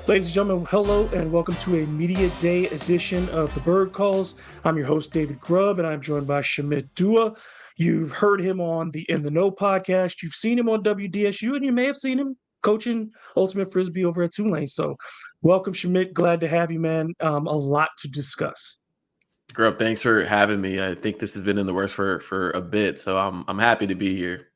Ladies and gentlemen, hello and welcome to a Media Day edition of the Bird Calls. I'm your host, David Grubb, and I'm joined by Shamit Dua. You've heard him on the In the Know podcast. You've seen him on WDSU, and you may have seen him coaching Ultimate Frisbee over at Tulane. So welcome, Shamit. Glad to have you, man. A lot to discuss. Grub, thanks for having me. I think this has been in the works for a bit, so I'm happy to be here.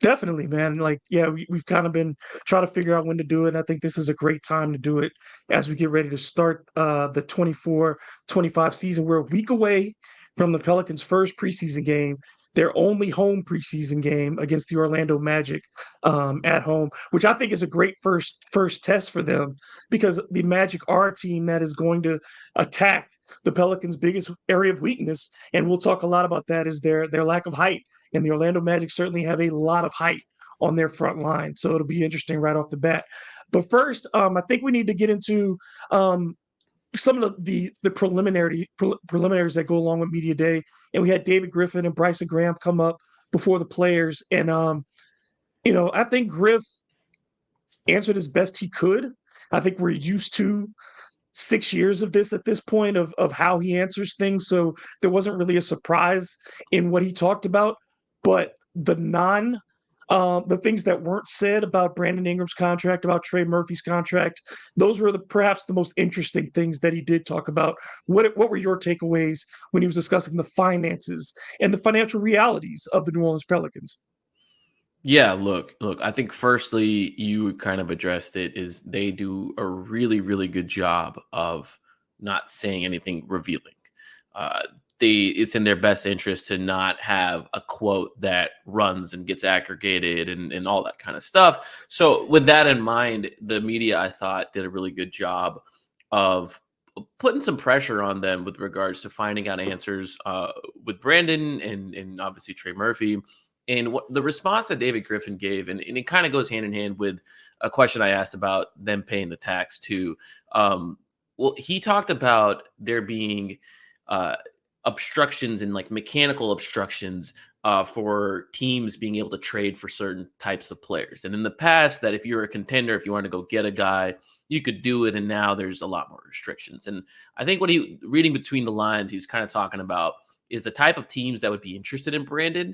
Definitely, man. We've kind of been trying to figure out when to do it. And I think this is a great time to do it as we get ready to start the 24-25 season. We're a week away from the Pelicans' first preseason game, their only home preseason game against the Orlando Magic at home, which I think is a great first test for them because the Magic are a team that is going to attack the Pelicans' biggest area of weakness, and we'll talk a lot about that, is their lack of height. And the Orlando Magic certainly have a lot of height on their front line. So it'll be interesting right off the bat. But first, I think we need to get into some of the preliminaries that go along with Media Day. And we had David Griffin and Bryson Graham come up before the players. And, I think Griff answered as best he could. I think we're used to 6 years of this at this point of how he answers things. So there wasn't really a surprise in what he talked about. But the things that weren't said about Brandon Ingram's contract, about Trey Murphy's contract, those were perhaps the most interesting things that he did talk about. What were your takeaways when he was discussing the finances and the financial realities of the New Orleans Pelicans? Yeah, look. I think firstly, you kind of addressed it. Is they do a really, really good job of not saying anything revealing. Uh, it's in their best interest to not have a quote that runs and gets aggregated and all that kind of stuff. So with that in mind, the media, I thought, did a really good job of putting some pressure on them with regards to finding out answers with Brandon and obviously Trey Murphy. And what the response that David Griffin gave, and it kind of goes hand in hand with a question I asked about them paying the tax too. Well, he talked about there being obstructions and like mechanical obstructions for teams being able to trade for certain types of players. And in the past, that if you're a contender, if you want to go get a guy, you could do it. And now there's a lot more restrictions. And I think what he reading between the lines, he was kind of talking about is the type of teams that would be interested in Brandon.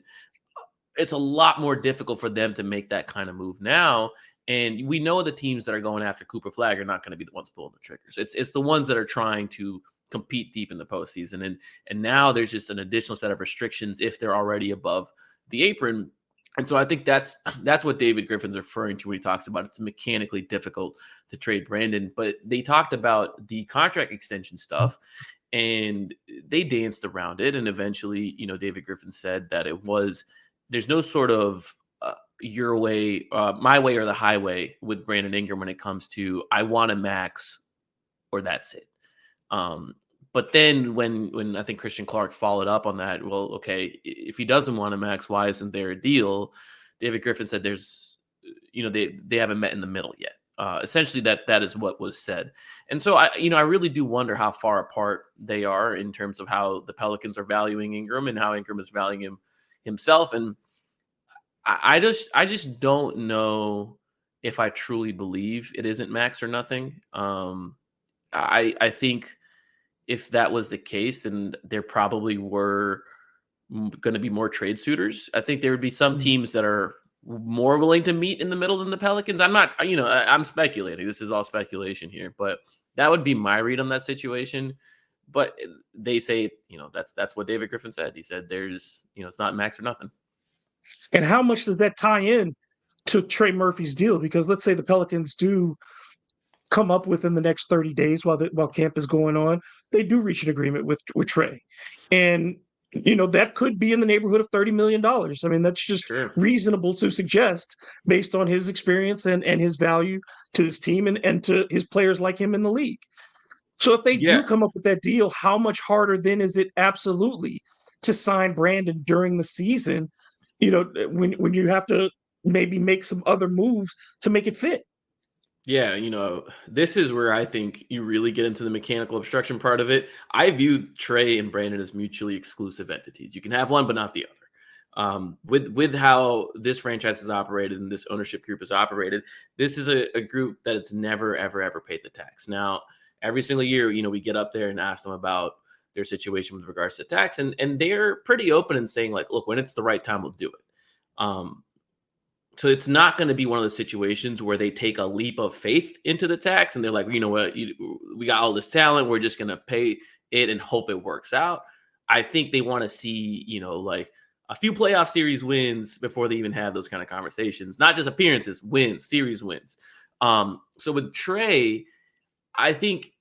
It's a lot more difficult for them to make that kind of move now. And we know the teams that are going after Cooper Flag are not going to be the ones pulling the triggers. It's the ones that are trying to compete deep in the postseason. And now there's just an additional set of restrictions if they're already above the apron. And so I think that's what David Griffin's referring to when he talks about it's mechanically difficult to trade Brandon. But they talked about the contract extension stuff and they danced around it. And eventually, David Griffin said that there's no sort of your way, my way or the highway with Brandon Ingram when it comes to I want a max or that's it. But then when I think Christian Clark followed up on that, well, okay, if he doesn't want a max, why isn't there a deal? David Griffin said they haven't met in the middle yet. Essentially that is what was said. And so I really do wonder how far apart they are in terms of how the Pelicans are valuing Ingram and how Ingram is valuing himself. And I just don't know if I truly believe it isn't max or nothing. I think if that was the case, then there probably were going to be more trade suitors. I think there would be some teams that are more willing to meet in the middle than the Pelicans. I'm speculating. This is all speculation here, but that would be my read on that situation. But they say, that's what David Griffin said. He said there's, it's not max or nothing. And how much does that tie in to Trey Murphy's deal? Because let's say the Pelicans do come up within the next 30 days while camp is going on, they do reach an agreement with Trey. And that could be in the neighborhood of $30 million. I mean, that's just reasonable to suggest based on his experience and his value to this team and to his players like him in the league. So if they do come up with that deal, how much harder then is it absolutely to sign Brandon during the season, when you have to maybe make some other moves to make it fit? Yeah, this is where I think you really get into the mechanical obstruction part of it. I view Trey and Brandon as mutually exclusive entities. You can have one, but not the other. With how this franchise is operated and this ownership group is operated, this is a group that it's never ever ever paid the tax. Now, every single year, we get up there and ask them about their situation with regards to tax, and they're pretty open in saying like, look, when it's the right time, we'll do it. Um, so it's not going to be one of those situations where they take a leap of faith into the tax and they're like, you know what, we got all this talent, we're just going to pay it and hope it works out. I think they want to see, like a few playoff series wins before they even have those kind of conversations, not just appearances, wins, series wins. So with Trey, I think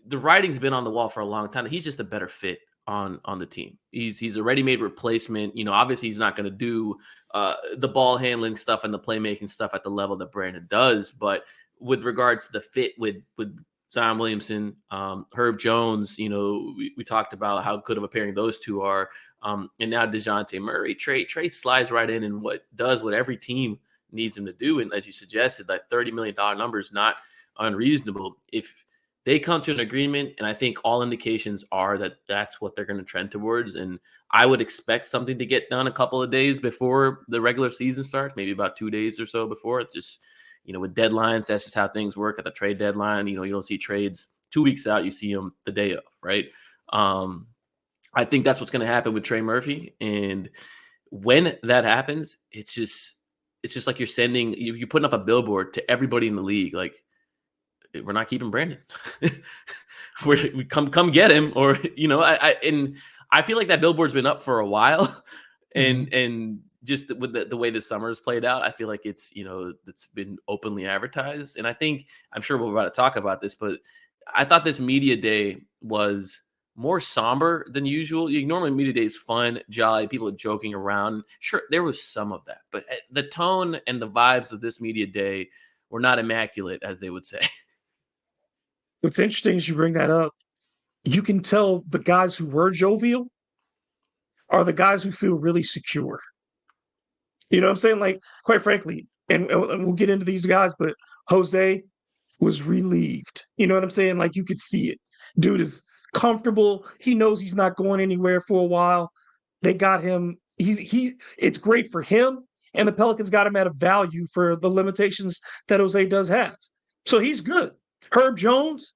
the writing's been on the wall for a long time. He's just a better fit on the team. He's a ready-made replacement. Obviously he's not going to do the ball handling stuff and the playmaking stuff at the level that Brandon does. But with regards to the fit with Zion Williamson, Herb Jones, we talked about how good of a pairing those two are. And now DeJounte Murray, Trey slides right in and does what every team needs him to do. And as you suggested, that $30 million number is not unreasonable. If they come to an agreement, and I think all indications are that that's what they're going to trend towards. And I would expect something to get done a couple of days before the regular season starts, maybe about 2 days or so before. It's just, with deadlines, that's just how things work at the trade deadline. You don't see trades 2 weeks out, you see them the day of, right? I think that's what's going to happen with Trey Murphy. And when that happens, it's just like you're you're putting up a billboard to everybody in the league, like, we're not keeping Brandon. we come get him, or I feel like that billboard's been up for a while, and just with the way the summer's played out, I feel like it's it's been openly advertised, and I'm sure we're about to talk about this, but I thought this media day was more somber than usual. Normally media day is fun, jolly, people are joking around. Sure, there was some of that, but the tone and the vibes of this media day were not immaculate, as they would say. What's interesting is you bring that up. You can tell the guys who were jovial are the guys who feel really secure. You know what I'm saying? Like, quite frankly, and we'll get into these guys, but Jose was relieved. You know what I'm saying? Like, you could see it. Dude is comfortable. He knows he's not going anywhere for a while. They got him. It's great for him, and the Pelicans got him at a value for the limitations that Jose does have. So he's good. Herb Jones,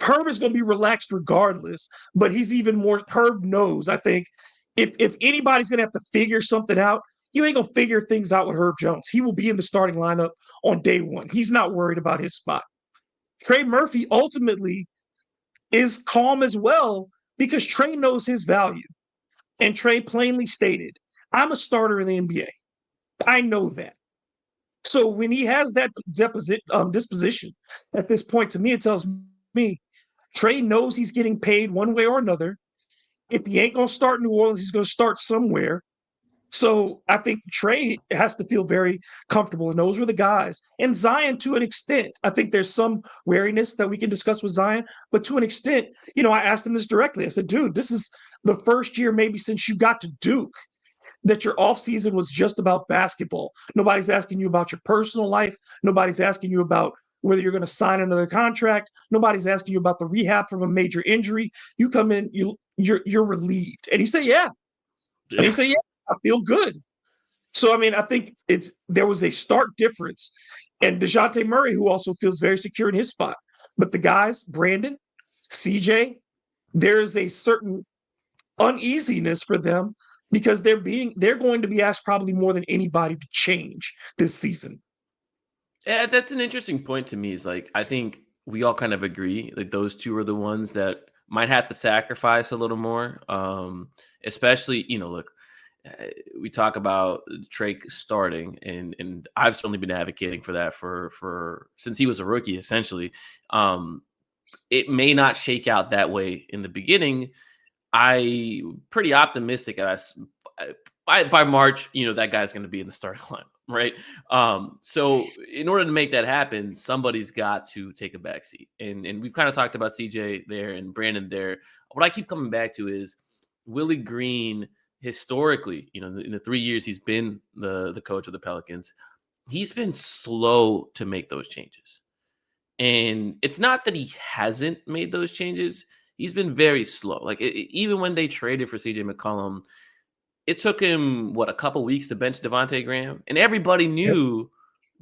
Herb is going to be relaxed regardless, but he's even more. Herb knows, I think, if anybody's going to have to figure something out, you ain't going to figure things out with Herb Jones. He will be in the starting lineup on day one. He's not worried about his spot. Trey Murphy ultimately is calm as well because Trey knows his value. And Trey plainly stated, I'm a starter in the NBA. I know that. So when he has that disposition at this point, to me, it tells me Trey knows he's getting paid one way or another. If he ain't going to start in New Orleans, he's going to start somewhere. So I think Trey has to feel very comfortable, and those were the guys. And Zion, to an extent, I think there's some wariness that we can discuss with Zion, but to an extent, I asked him this directly. I said, dude, this is the first year maybe since you got to Duke that your offseason was just about basketball. Nobody's asking you about your personal life. Nobody's asking you about whether you're going to sign another contract. Nobody's asking you about the rehab from a major injury. You come in, you're relieved. And he said, yeah. And he said, yeah, I feel good. So, I think there was a stark difference. And DeJounte Murray, who also feels very secure in his spot. But the guys, Brandon, CJ, there's a certain uneasiness for them because they're going to be asked probably more than anybody to change this season. Yeah, that's an interesting point to me. Is like, I think we all kind of agree, like those two are the ones that might have to sacrifice a little more. Especially, look, we talk about Trey starting, and I've certainly been advocating for that for since he was a rookie, essentially. It may not shake out that way in the beginning. I'm pretty optimistic as by March, that guy's going to be in the starting line, right? So in order to make that happen, somebody's got to take a back seat. And we've kind of talked about CJ there and Brandon there. What I keep coming back to is Willie Green. Historically, in the 3 years he's been the coach of the Pelicans, he's been slow to make those changes. And it's not that he hasn't made those changes. He's been very slow. Like even when they traded for CJ McCollum, it took him a couple weeks to bench Devontae Graham, and everybody Yep. knew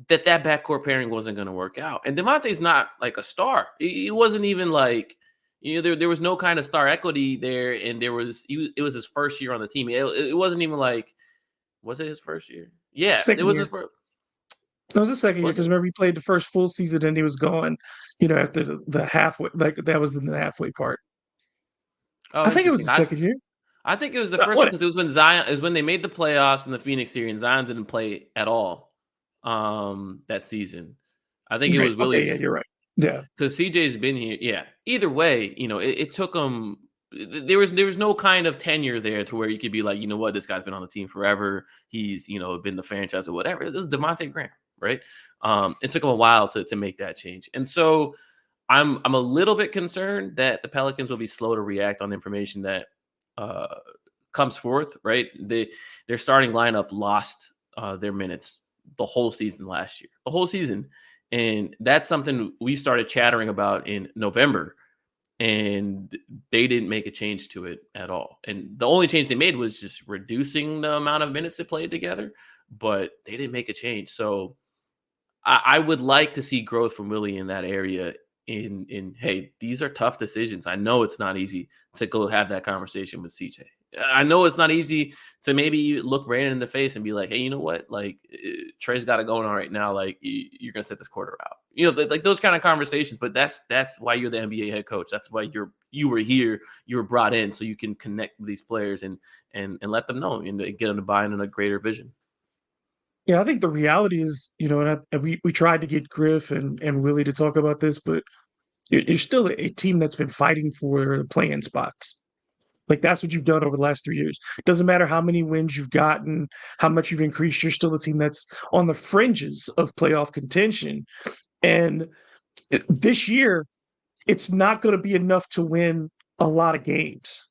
that backcourt pairing wasn't going to work out. And Devontae's not like a star. He wasn't even like, there was no kind of star equity there, and it was his first year on the team. It wasn't even like, was it his first year? Yeah, it Second was year. his first. It was the second year Was because it? remember he played the first full season and he was gone, after the halfway, like that was the halfway part. Oh, I think it was interesting. the second year. I think it was the first year What? because it was when Zion is when they made the playoffs in the Phoenix series, and Zion didn't play at all that season. I think it Right. was Okay. Yeah, Willie's you're right. Yeah. because CJ's been here. Yeah. Either way, it took him. There was no kind of tenure there to where you could be like, you know what, this guy's been on the team forever. He's been the franchise or whatever. It was Devontae Graham, right? It took him a while to make that change, and so I'm a little bit concerned that the Pelicans will be slow to react on information that uh, comes forth. Right, their starting lineup lost their minutes the whole season last year, the whole season, and that's something we started chattering about in November, and they didn't make a change to it at all. And the only change they made was just reducing the amount of minutes they played together, but they didn't make a change. So I would like to see growth from Willie in that area. In hey, these are tough decisions. I know it's not easy to go have that conversation with CJ. I know it's not easy to maybe look Brandon in the face and be like, hey, you know what? Like Trey's got it going on right now. Like you're gonna set this quarter out. Like those kind of conversations. But that's why you're the NBA head coach. That's why you were here. You were brought in so you can connect with these players and let them know and get them to buy in a greater vision. Yeah, I think the reality is, and we tried to get Griff and Willie to talk about this, but you're still a team that's been fighting for the play-in spots. Like that's what you've done over the last 3 years. Doesn't matter how many wins you've gotten, how much you've increased, you're still a team that's on the fringes of playoff contention. And this year, it's not going to be enough to win a lot of games.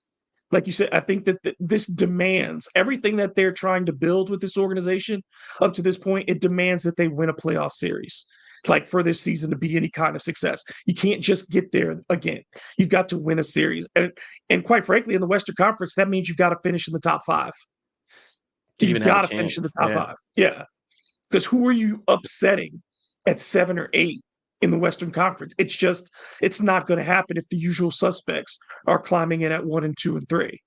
Like you said, I think that this demands everything that they're trying to build with this organization up to this point. It demands that they win a playoff series, like for this season to be any kind of success. You can't just get there again. You've got to win a series, and quite frankly, in the Western Conference, that means you've got to finish in the top five. To You've even have a got to finish in chance. the top Yeah. five. Yeah, because who are you upsetting at 7 or 8 in the Western Conference? It's not going to happen if the usual suspects are climbing in at 1 and 2 and 3.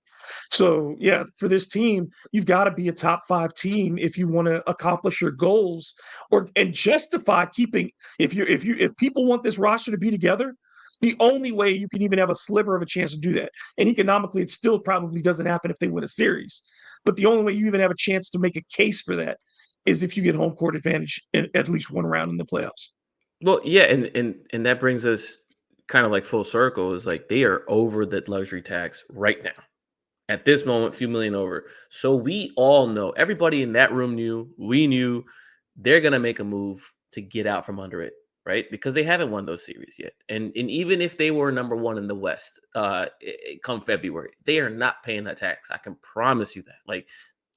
So yeah, for this team, you've got to be a top 5 team if you want to accomplish your goals and justify keeping. If people want this roster to be together, the only way you can even have a sliver of a chance to do that, and economically, it still probably doesn't happen if they win a series. But the only way you even have a chance to make a case for that is if you get home court advantage in at least one round in the playoffs. Well, yeah, and that brings us kind of like full circle. Is like they are over that luxury tax right now. At this moment, few million over. So we all know, everybody in that room knew, we knew they're gonna make a move to get out from under it, right? Because they haven't won those series yet. And even if they were number one in the West, come February, they are not paying that tax. I can promise you that. Like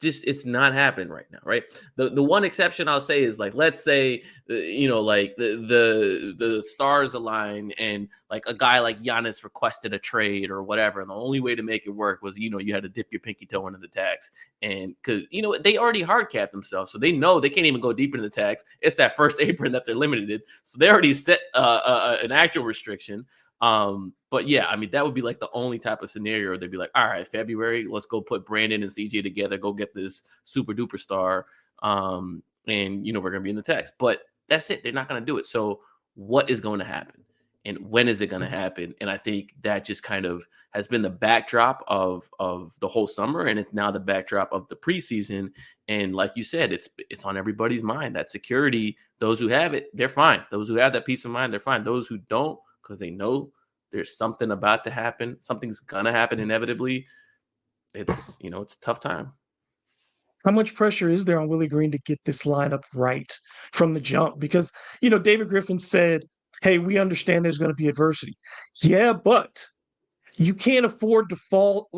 just it's not happening right now, right? The one exception I'll say is like let's say like the stars align and like a guy like Giannis requested a trade or whatever, and the only way to make it work was you had to dip your pinky toe into the tax, and because they already hard capped themselves, so they know they can't even go deeper in the tax. It's that first apron that they're limited in, so they already set an actual restriction. But yeah, I mean, that would be like the only type of scenario they'd be like, all right, February, let's go put Brandon and CJ together, go get this super duper star. And we're gonna be in the text. But that's it. They're not gonna do it. So what is going to happen? And when is it going to happen? And I think that just kind of has been the backdrop of the whole summer, and it's now the backdrop of the preseason. And like you said, it's on everybody's mind. That security, those who have it, they're fine. Those who have that peace of mind, they're fine. Those who don't, because they know there's something about to happen, something's gonna happen inevitably. It's a tough time. How much pressure is there on Willie Green to get this lineup right from the jump? Because, David Griffin said, hey, we understand there's going to be adversity. Yeah, but you can't afford to fall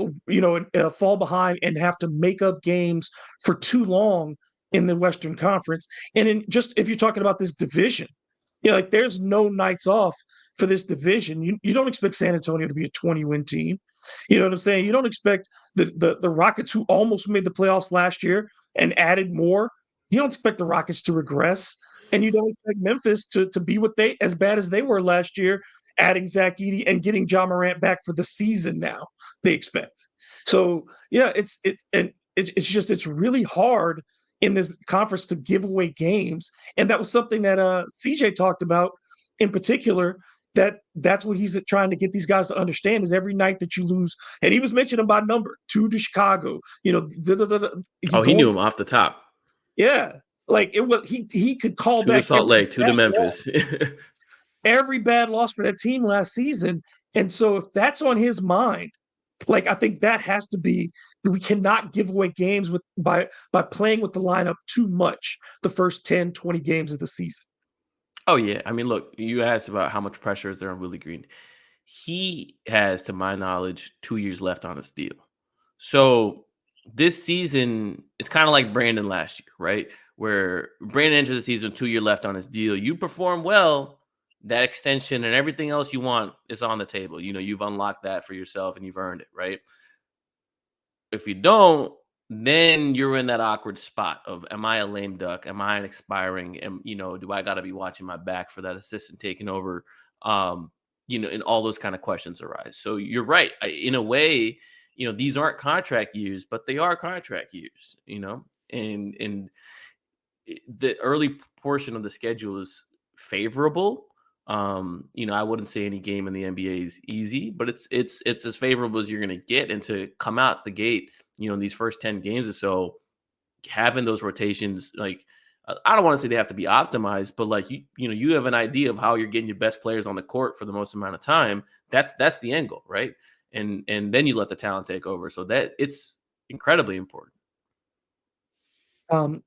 behind and have to make up games for too long in the Western Conference. And if you're talking about this division, like there's no nights off for this division. You don't expect San Antonio to be a 20-win team. You know what I'm saying? You don't expect the Rockets, who almost made the playoffs last year and added more. You don't expect the Rockets to regress, and you don't expect Memphis to be what they as bad as they were last year, adding Zach Edey and getting Ja Morant back for the season. Now they expect. So yeah, it's just it's really hard in this conference to give away games, and that was something that CJ talked about in particular, that's what he's trying to get these guys to understand is every night that you lose, and he was mentioning by number, 2 to Chicago, you Oh, he knew going, him off the top. yeah, like it was he could call 2 to back Salt Lake, 2 to loss, Memphis. every bad loss for that team last season. And so if that's on his mind, like I think that has to be, we cannot give away games with by playing with the lineup too much the first 10, 20 games of the season. Oh, yeah. I mean, look, you asked about how much pressure is there on Willie Green. He has, to my knowledge, 2 years left on his deal. So this season, it's kind of like Brandon last year, right? Where Brandon entered the season with 2 year left on his deal. You perform well, that extension and everything else you want is on the table. You know, you've unlocked that for yourself and you've earned it, right? If you don't, then you're in that awkward spot of, am I a lame duck? Am I an expiring? Do I got to be watching my back for that assistant taking over? Um, and all those kind of questions arise. So you're right. In a way, these aren't contract years, but they are contract years, and the early portion of the schedule is favorable. I wouldn't say any game in the NBA is easy, but it's as favorable as you're going to get. And to come out the gate, in these first 10 games or so, having those rotations, like I don't want to say they have to be optimized, but like you have an idea of how you're getting your best players on the court for the most amount of time. That's the end goal, right? And then you let the talent take over. So that it's incredibly important.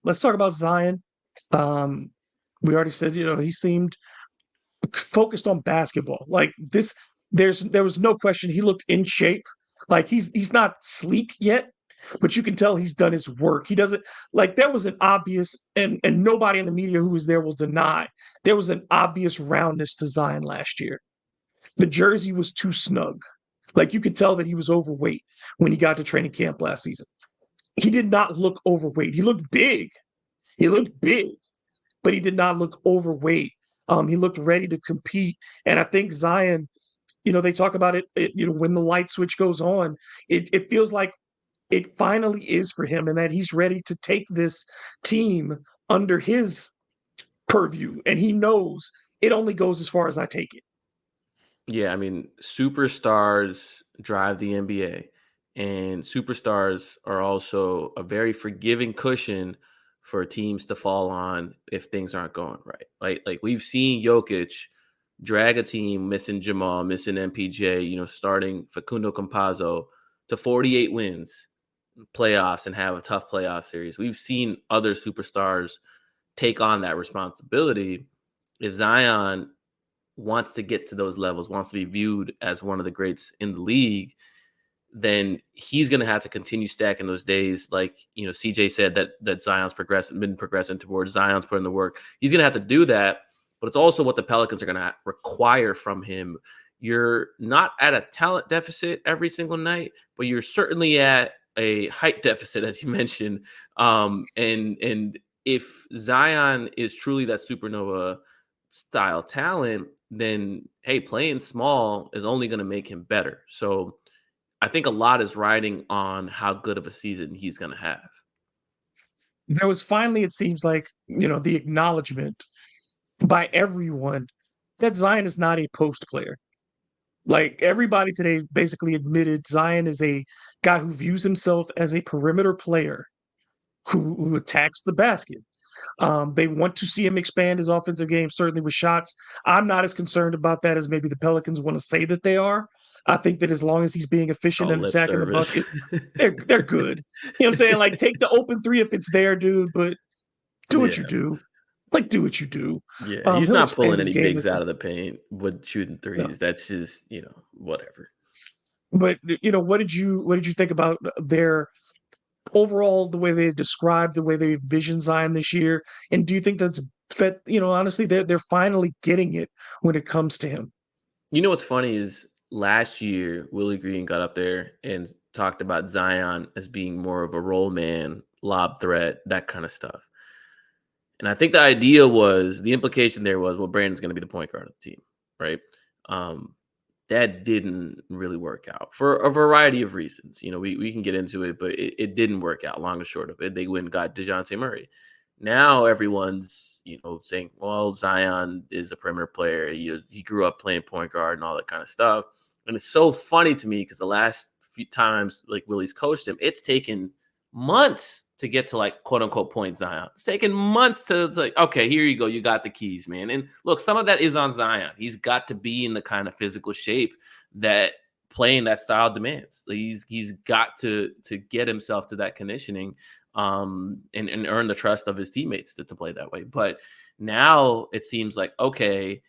Let's talk about Zion. Um, we already said, he seemed focused on basketball. Like this, there was no question he looked in shape. Like he's not sleek yet, but you can tell he's done his work. He doesn't, like, there was an obvious, and nobody in the media who was there will deny, there was an obvious roundness to Zion last year. The jersey was too snug. Like you could tell that he was overweight when he got to training camp last season. He did not look overweight. He looked big. He looked big, but he did not look overweight. He looked ready to compete. And I think Zion, they talk about it, when the light switch goes on, it feels like it finally is for him, and that he's ready to take this team under his purview. And he knows it only goes as far as I take it. Yeah, I mean, superstars drive the NBA, and superstars are also a very forgiving cushion for teams to fall on if things aren't going right. Like we've seen Jokic drag a team missing Jamal, missing MPJ, starting Facundo Campazzo to 48 wins, playoffs, and have a tough playoff series. We've seen other superstars take on that responsibility. If Zion wants to get to those levels, wants to be viewed as one of the greats in the league, then he's going to have to continue stacking those days. Like, CJ said that Zion's been progressing towards Zion's putting the work. He's going to have to do that, but it's also what the Pelicans are going to require from him. You're not at a talent deficit every single night, but you're certainly at a height deficit, as you mentioned. And if Zion is truly that supernova style talent, then hey, playing small is only going to make him better. So I think a lot is riding on how good of a season he's going to have. There was finally, it seems like, the acknowledgement by everyone that Zion is not a post player. Like everybody today basically admitted Zion is a guy who views himself as a perimeter player who attacks the basket. They want to see him expand his offensive game, certainly with shots. I'm not as concerned about that as maybe the Pelicans want to say that they are. I think that as long as he's being efficient All and lip attacking the service. bucket, they're good. You know what I'm saying? Like take the open three if it's there, dude, but do what you Yeah. do. Like do what you do. Yeah. He's He'll not expand pulling his any game. bigs out of the paint with shooting No. threes. That's just, whatever. But what did you think about their overall, the way they described, the way they envision Zion this year? And do you think honestly, they're finally getting it when it comes to him? What's funny is last year, Willie Green got up there and talked about Zion as being more of a roll man, lob threat, that kind of stuff. And I think the implication there was, well, Brandon's going to be the point guard of the team, right? Um, that didn't really work out for a variety of reasons. We can get into it, but it didn't work out, long and short of it. They went and got DeJounte Murray. Now everyone's, saying, well, Zion is a perimeter player. He grew up playing point guard and all that kind of stuff. And it's so funny to me because the last few times like Willie's coached him, it's taken months to get to like quote unquote point Zion. It's taken months to, it's like, okay, here you go. You got the keys, man. And look, some of that is on Zion. He's got to be in the kind of physical shape that playing that style demands. Like he's got to get himself to that conditioning and earn the trust of his teammates to play that way. But now it seems like, okay,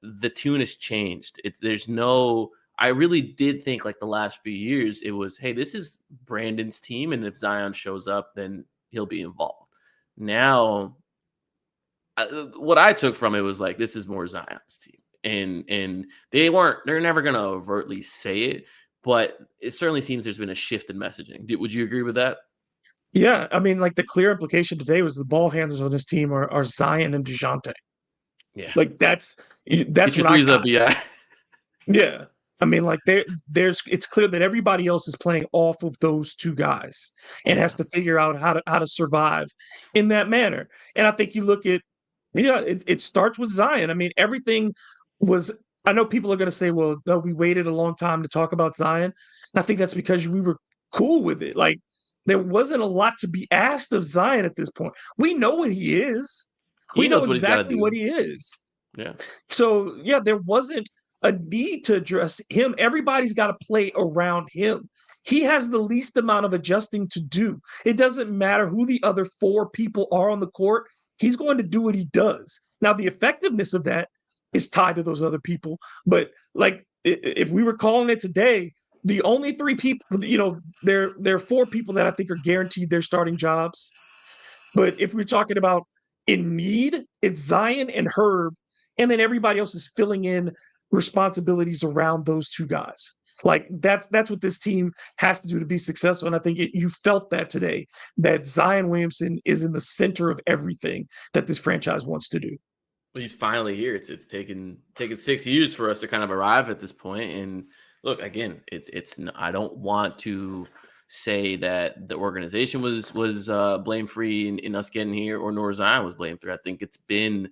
the tune has changed. I really did think like the last few years, it was, hey, this is Brandon's team. And if Zion shows up, then he'll be involved. Now, what I took from it was like, this is more Zion's team. And they're never going to overtly say it, but it certainly seems there's been a shift in messaging. Would you agree with that? Yeah, I mean, like the clear implication today was the ball handlers on this team are Zion and DeJounte. Yeah. Like that's Get your what I threes up, got. yeah. Yeah. I mean, like it's clear that everybody else is playing off of those two guys and has Yeah. to figure out how to survive in that manner. And I think you look at it starts with Zion. I mean, everything was I know people are gonna say, well, no, we waited a long time to talk about Zion. And I think that's because we were cool with it. Like there wasn't a lot to be asked of Zion at this point. We know what he is. He We know knows what he's got to exactly what do. he is. Yeah. So yeah, there wasn't a need to address him. Everybody's got to play around him. He has the least amount of adjusting to do. It doesn't matter who the other four people are on the court. He's going to do what he does. Now, the effectiveness of that is tied to those other people. But like, if we were calling it today, the only three people, there are four people that I think are guaranteed their starting jobs. But if we're talking about in need, it's Zion and Herb, and then everybody else is filling in responsibilities around those two guys. Like that's what this team has to do to be successful. And I think you felt that today, that Zion Williamson is in the center of everything that this franchise wants to do. But he's finally here. It's taken 6 years for us to kind of arrive at this point. And look, again, it's I don't want to say that the organization was blame free in us getting here, or nor Zion was blame free. I think it's been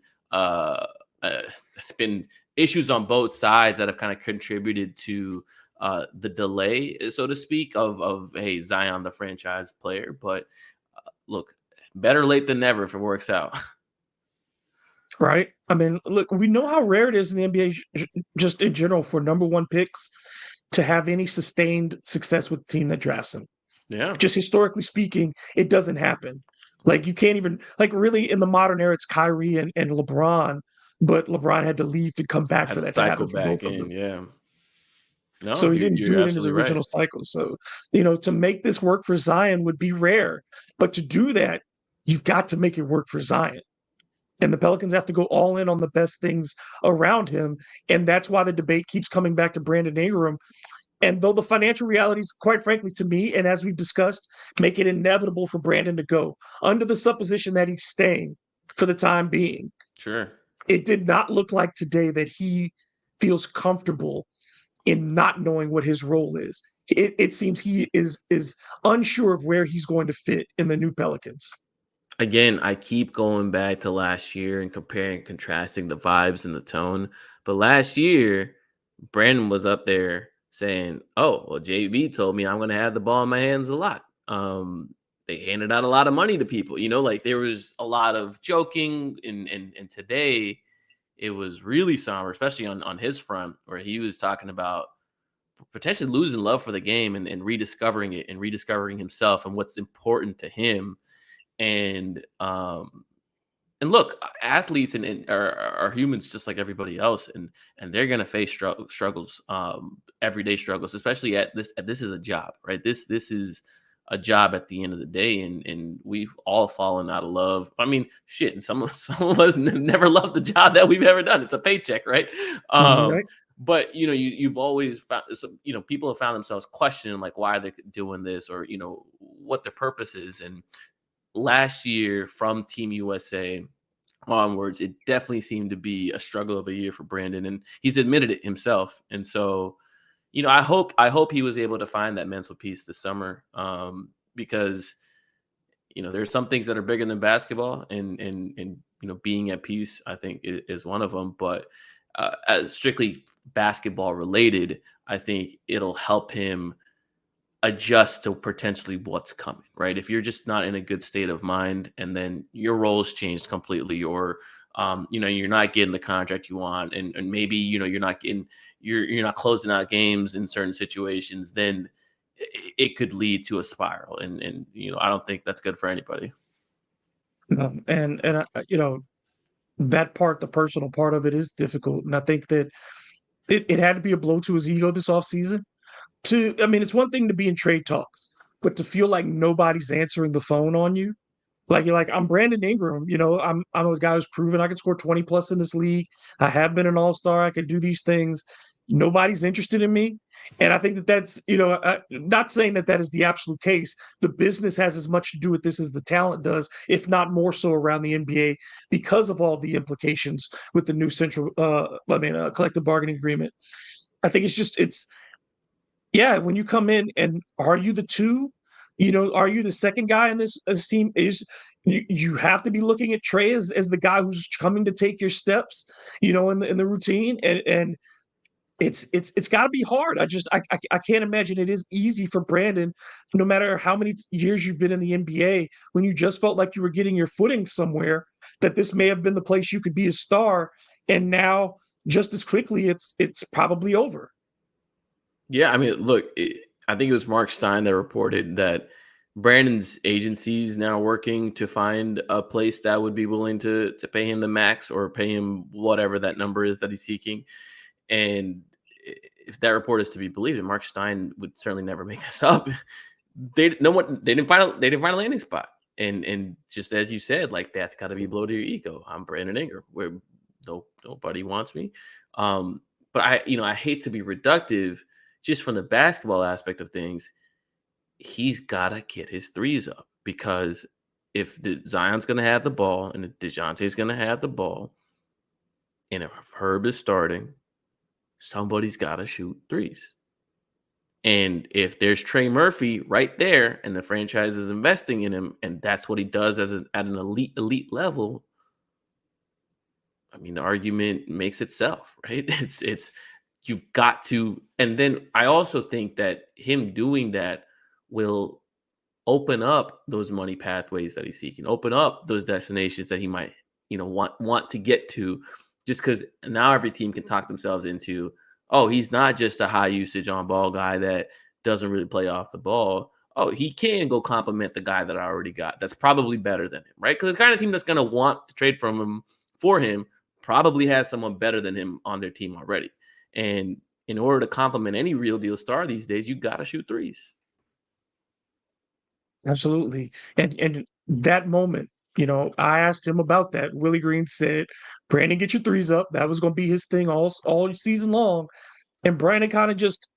issues on both sides that have kind of contributed to the delay, so to speak, of hey, Zion, the franchise player. But look, better late than never if it works out. Right. I mean, look, we know how rare it is in the NBA, just in general, for number one picks to have any sustained success with the team that drafts them. Yeah. Just historically speaking, it doesn't happen. Like you can't even like really in the modern era, it's Kyrie and LeBron, but LeBron had to leave to come back Had for to that to cycle happen for back both of them. in. Yeah. No, So he didn't you're do it in his absolutely right. original cycle. So, to make this work for Zion would be rare. But to do that, you've got to make it work for Zion. And the Pelicans have to go all in on the best things around him. And that's why the debate keeps coming back to Brandon Ingram. And though the financial realities, quite frankly, to me, and as we've discussed, make it inevitable for Brandon to go under the supposition that he's staying for the time being, Sure. it did not look like today that he feels comfortable in not knowing what his role is. It seems he is unsure of where he's going to fit in the new Pelicans. Again, I keep going back to last year and comparing, contrasting the vibes and the tone. But last year, Brandon was up there saying, "Oh, well, JB told me I'm going to have the ball in my hands a lot." They handed out a lot of money to people. Like there was a lot of joking, and today it was really somber, especially on his front, where he was talking about potentially losing love for the game and rediscovering it and rediscovering himself and what's important to him. And look, athletes are humans just like everybody else, and they're gonna face struggles, everyday struggles, especially at this. This is a job, right? This is a job at the end of the day, and we've all fallen out of love. I mean, shit, and some of us never loved the job that we've ever done. It's a paycheck, right? Right? But you've always found people have found themselves questioning like why they're doing this, or what the purpose is. And last year from Team USA onwards, it definitely seemed to be a struggle of a year for Brandon, and he's admitted it himself. And so, I hope he was able to find that mental peace this summer, because there's some things that are bigger than basketball, and being at peace, I think, is one of them. But as strictly basketball related, I think it'll help him adjust to potentially what's coming, right? If you're just not in a good state of mind, and then your roles changed completely, or you're not getting the contract you want, and maybe you're not closing out games in certain situations, then it could lead to a spiral, and I don't think that's good for anybody. And that part, the personal part of it, is difficult, and I think that it had to be a blow to his ego this offseason. I mean, it's one thing to be in trade talks, but to feel like nobody's answering the phone on you. Like, you're like, I'm Brandon Ingram. I'm a guy who's proven I can score 20 plus in this league. I have been an all-star. I can do these things. Nobody's interested in me. And I think that not saying that that is the absolute case. The business has as much to do with this as the talent does, if not more so around the NBA, because of all the implications with the new collective bargaining agreement. I think yeah, when you come in, and are you the two? Are you the second guy in this team? You have to be looking at Trey as the guy who's coming to take your steps, in the routine, and it's got to be hard. I can't imagine it is easy for Brandon, no matter how many years you've been in the NBA, when you just felt like you were getting your footing somewhere, that this may have been the place you could be a star, and now just as quickly it's probably over. Yeah, I mean, look, I think it was Mark Stein that reported that Brandon's agency is now working to find a place that would be willing to pay him the max, or pay him whatever that number is that he's seeking. And if that report is to be believed, and Mark Stein would certainly never make this up, they didn't find a landing spot. And just as you said, like, that's got to be a blow to your ego. I'm Brandon Ingram, where nobody wants me. But I hate to be reductive, just from the basketball aspect of things. He's got to get his threes up, because if Zion's going to have the ball, and if DeJounte's going to have the ball, and if Herb is starting, somebody's got to shoot threes. And if there's Trey Murphy right there, and the franchise is investing in him, and that's what he does at an elite level, I mean, the argument makes itself, right? It's you've got to. And then I also think that him doing that will open up those money pathways that he's seeking, open up those destinations that he might, want to get to, just because now every team can talk themselves into, oh, he's not just a high usage on ball guy that doesn't really play off the ball. Oh, he can go compliment the guy that I already got. That's probably better than him, right? Because the kind of team that's going to want to trade for him probably has someone better than him on their team already. And in order to compliment any real deal star these days, you got to shoot threes. Absolutely. And that moment, I asked him about that. Willie Green said, Brandon, get your threes up. That was going to be his thing all season long. And Brandon kind of just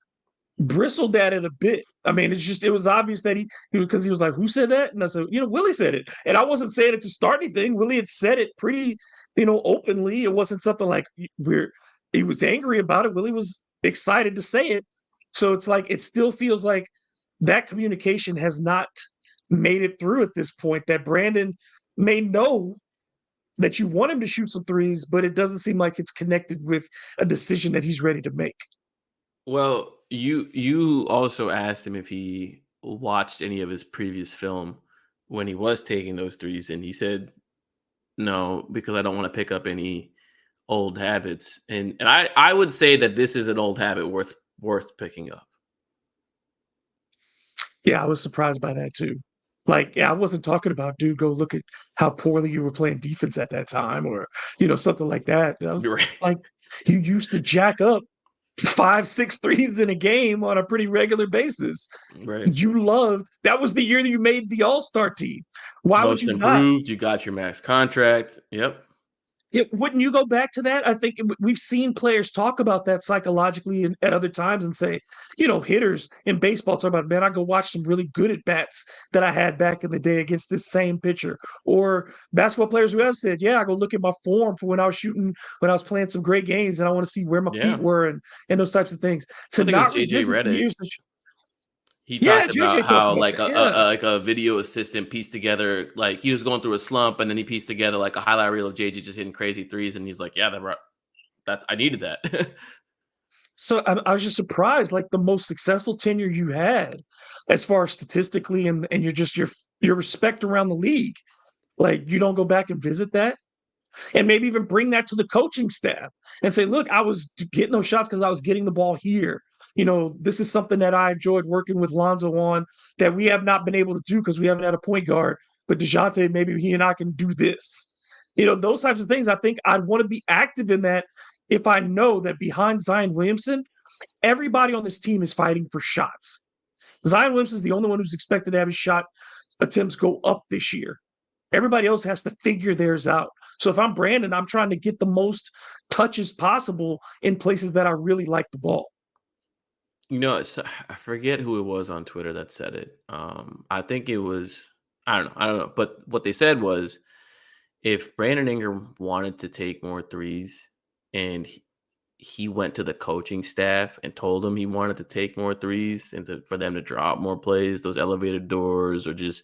bristled at it a bit. I mean, it was obvious that because he was like, who said that? And I said, Willie said it. And I wasn't saying it to start anything. Willie had said it pretty, openly. It wasn't something like he was angry about it. Willie was excited to say it. So it's like, it still feels like that communication has not made it through at this point, that Brandon may know that you want him to shoot some threes, but it doesn't seem like it's connected with a decision that he's ready to make. Well, you also asked him if he watched any of his previous film when he was taking those threes, and he said no, because I don't want to pick up any old habits. And I would say that this is an old habit worth picking up. Yeah, I was surprised by that too. Like, yeah, I wasn't talking about, dude, go look at how poorly you were playing defense at that time, or something like that. I was Right. like, you used to jack up 5, 6 threes in a game on a pretty regular basis. Right. You loved that was the year that you made the All-Star team. Why would Most you not? improved, you got your max contract. Yep. Yeah, wouldn't you go back to that? I think we've seen players talk about that psychologically at other times and say, hitters in baseball talk about, man, I go watch some really good at bats that I had back in the day against this same pitcher. Or basketball players who have said, yeah, I go look at my form for when I was shooting, when I was playing some great games, and I want to see where my feet Yeah. were and those types of things. To I think it was not JJ revisit Redick. years, He yeah, talked JJ about talked how about like that. Yeah. a video assistant pieced together, like he was going through a slump, and then he pieced together like a highlight reel of JJ just hitting crazy threes, and he's like, "Yeah, that's I needed that." So I was just surprised, like the most successful tenure you had, as far as statistically, and your respect around the league. Like you don't go back and visit that, and maybe even bring that to the coaching staff and say, "Look, I was getting those shots because I was getting the ball here. This is something that I enjoyed working with Lonzo on that we have not been able to do because we haven't had a point guard. But Dejounte, maybe he and I can do this. Those types of things. I think I'd want to be active in that if I know that behind Zion Williamson, everybody on this team is fighting for shots. Zion Williamson is the only one who's expected to have his shot attempts go up this year. Everybody else has to figure theirs out. So if I'm Brandon, I'm trying to get the most touches possible in places that I really like the ball. I forget who it was on Twitter that said it. I think it was I don't know, but what they said was if Brandon Ingram wanted to take more threes and he went to the coaching staff and told them he wanted to take more threes and for them to drop more plays, those elevated doors or just,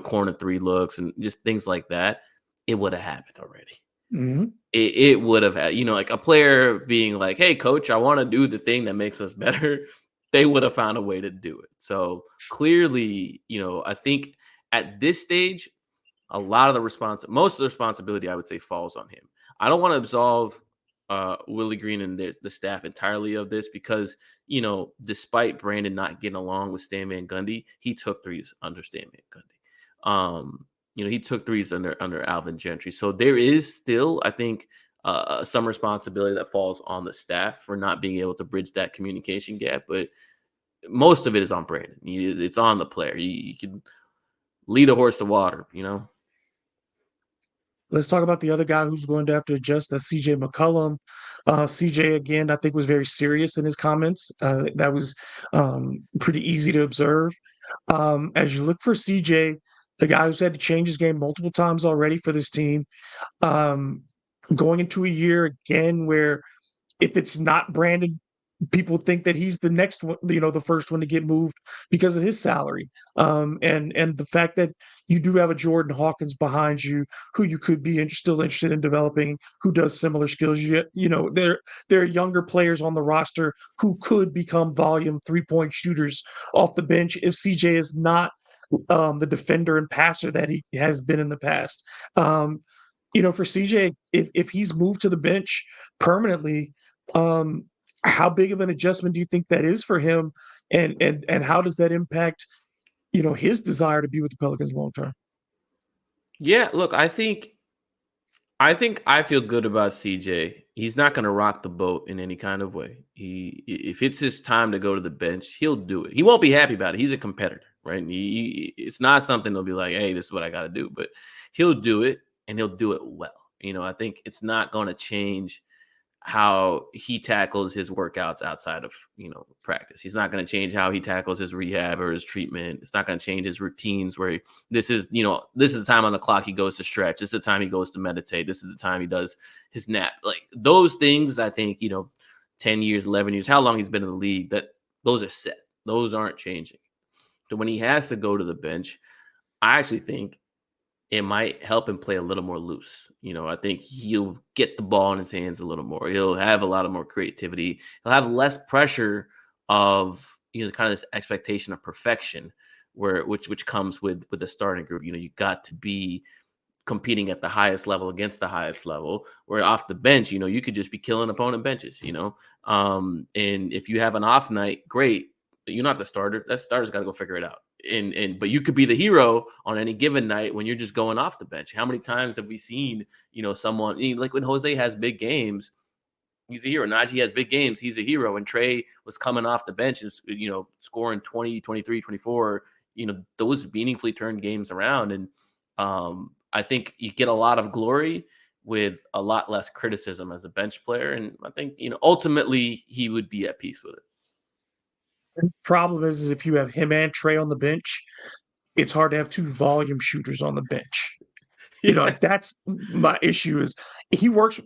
corner three looks and just things like that, it would have happened already. Mm-hmm. It would have had, like a player being like, hey, coach, I want to do the thing that makes us better. They would have found a way to do it. So clearly, I think at this stage, a lot of most of the responsibility, I would say, falls on him. I don't want to absolve Willie Green and the staff entirely of this because, despite Brandon not getting along with Stan Van Gundy, he took threes under Stan Van Gundy. He took threes under Alvin Gentry. So there is still, I think, some responsibility that falls on the staff for not being able to bridge that communication gap. But most of it is on Brandon. It's on the player. You can lead a horse to water. Let's talk about the other guy who's going to have to adjust. That's CJ McCollum. CJ, again, I think was very serious in his comments. That was pretty easy to observe. As you look for CJ, the guy who's had to change his game multiple times already for this team, um, going into a year again where if it's not Brandon, people think that he's the next one, the first one to get moved because of his salary. And the fact that you do have a Jordan Hawkins behind you, who you could be still interested in developing, who does similar skills. There are younger players on the roster who could become volume 3-point shooters off the bench if CJ is not the defender and passer that he has been in the past. For CJ, if he's moved to the bench permanently, um, how big of an adjustment do you think that is for him, and how does that impact his desire to be with the Pelicans long term? Yeah, look, I think I feel good about CJ. He's not going to rock the boat in any kind of way. If it's his time to go to the bench, he'll do it. He won't be happy about it. He's a competitor, right? It's not something he'll be like, "Hey, this is what I got to do," but he'll do it and he'll do it well. I think it's not going to change how he tackles his workouts outside of practice. He's not going to change how he tackles his rehab or his treatment. It's not going to change his routines where this is the time on the clock he goes to stretch. This is the time he goes to meditate. This is the time he does his nap. Like those things, I think 10 years, 11 years, how long he's been in the league, that those are set. Those aren't changing. So when he has to go to the bench, I actually think it might help him play a little more loose. I think he'll get the ball in his hands a little more. He'll have a lot of more creativity. He'll have less pressure of kind of this expectation of perfection, which comes with the starting group. You got to be competing at the highest level against the highest level. Where off the bench, you could just be killing opponent benches. And if you have an off night, great. But you're not the starter. That starter's got to go figure it out. But you could be the hero on any given night when you're just going off the bench. How many times have we seen someone like when Jose has big games, he's a hero. Najee has big games, he's a hero. And Trey was coming off the bench and scoring 20, 23, 24. Those meaningfully turned games around. And I think you get a lot of glory with a lot less criticism as a bench player. And I think, ultimately he would be at peace with it. Problem is if you have him and Trey on the bench, it's hard to have two volume shooters on the bench. Yeah. Like that's my issue is it works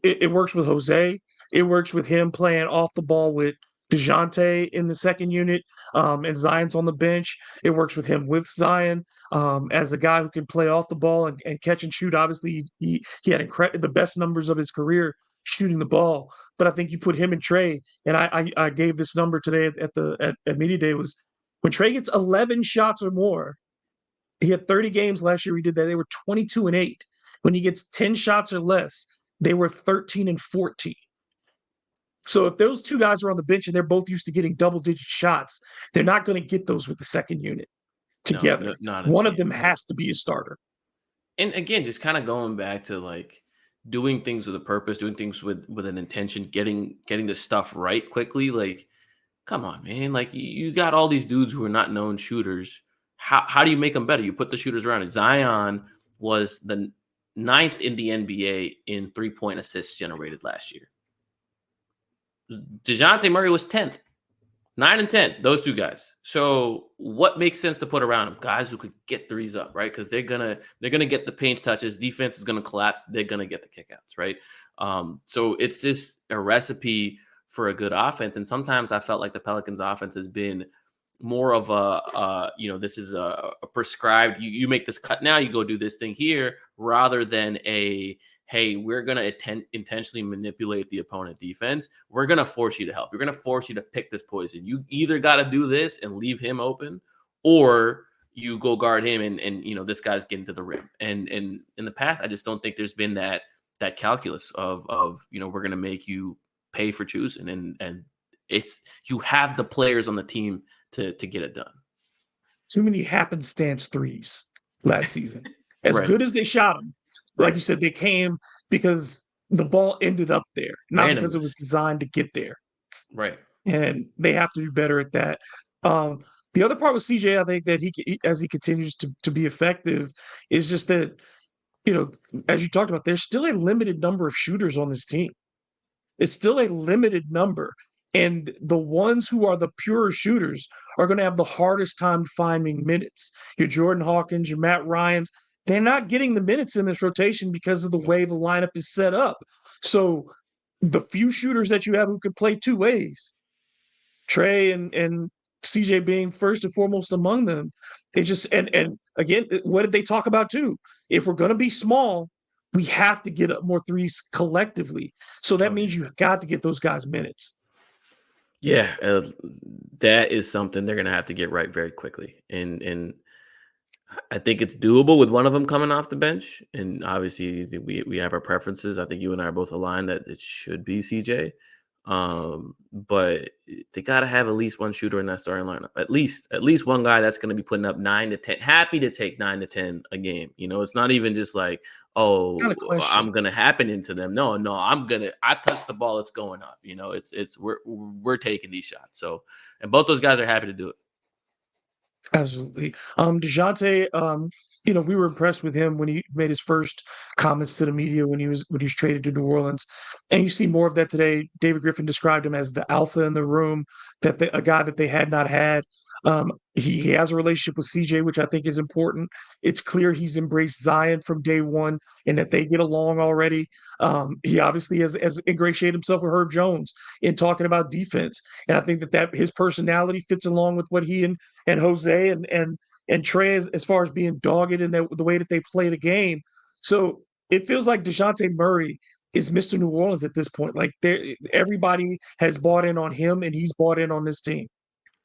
with Jose. It works with him playing off the ball with DeJounte in the second unit, and Zion's on the bench. It works with him with Zion, as a guy who can play off the ball and catch and shoot. Obviously, he had the best numbers of his career shooting the ball. But I think you put him and Trey, and I gave this number today at media day was when Trey gets 11 shots or more, he had 30 games last year. He did that. They were 22-8. When he gets 10 shots or less, they were 13-14. So if those two guys are on the bench and they're both used to getting double-digit shots, they're not going to get those with the second unit No, no, together. not a One of chance. them has to be a starter. And again, just kind of going back to like doing things with a purpose, doing things with an intention, getting the stuff right quickly. Like, come on, man. Like you got all these dudes who are not known shooters. How do you make them better? You put the shooters around it. Zion was the ninth in the NBA in 3-point assists generated last year. DeJounte Murray was 10th. 9 and 10, those two guys. So what makes sense to put around them? Guys who could get threes up, right? Because they're gonna get the paint touches. Defense is gonna collapse. They're gonna get the kickouts, right? So it's just a recipe for a good offense. And sometimes I felt like the Pelicans' offense has been more of this is a prescribed. You make this cut now. You go do this thing here, rather than hey, we're going to intentionally manipulate the opponent defense. We're going to force you to help. We're going to force you to pick this poison. You either got to do this and leave him open, or you go guard him and this guy's getting to the rim. And in the past, I just don't think there's been that calculus of we're going to make you pay for choosing. And it's, you have the players on the team to get it done. Too many happenstance threes last season. As Right. good as they shot them, like you said, they came because the ball ended up there, not because it was Randomness. designed to get there. Right. And they have to do better at that. The other part with CJ, I think that as he continues to be effective, is just that, as you talked about, there's still a limited number of shooters on this team. It's still a limited number. And the ones who are the pure shooters are going to have the hardest time finding minutes. Your Jordan Hawkins, your Matt Ryans, they're not getting the minutes in this rotation because of the way the lineup is set up. So the few shooters that you have who can play two ways, Trey and CJ being first and foremost among them, they just and again, what did they talk about too? If we're going to be small, we have to get up more threes collectively. So that Oh, yeah. means you got to get those guys minutes. Yeah, that is something they're gonna have to get right very quickly, and I think it's doable with one of them coming off the bench. And obviously, we have our preferences. I think you and I are both aligned that it should be CJ, but they got to have at least one shooter in that starting lineup. At least one guy that's going to be putting up 9 to 10, happy to take 9 to 10 a game. It's not even just like, Not a oh, I'm question. gonna happen into them. No, I touch the ball, it's going up. It's we're taking these shots. So, and both those guys are happy to do it. Absolutely. DeJounte, we were impressed with him when he made his first comments to the media when he was traded to New Orleans. And you see more of that today. David Griffin described him as the alpha in the room, a guy that they had not had. He has a relationship with CJ, which I think is important. It's clear he's embraced Zion from day one and that they get along already. He obviously has ingratiated himself with Herb Jones in talking about defense. And I think that his personality fits along with what he and Jose and Trey as far as being dogged in the way that they play the game. So it feels like DeJounte Murray is Mr. New Orleans at this point. Like everybody has bought in on him and he's bought in on this team.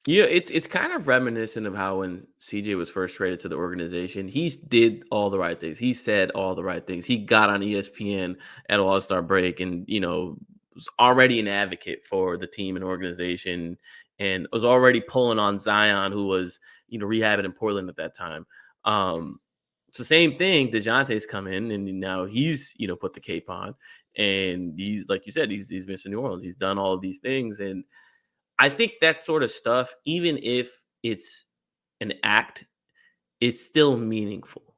Yeah, it's kind of reminiscent of how when CJ was first traded to the organization, he did all the right things. He said all the right things. He got on ESPN at All-Star break and, was already an advocate for the team and organization and was already pulling on Zion, who was, rehabbing in Portland at that time. So same thing, DeJounte's come in and now he's, put the cape on and he's, like you said, he's Mr. New Orleans. He's done all of these things. And I think that sort of stuff, even if it's an act, it's still meaningful.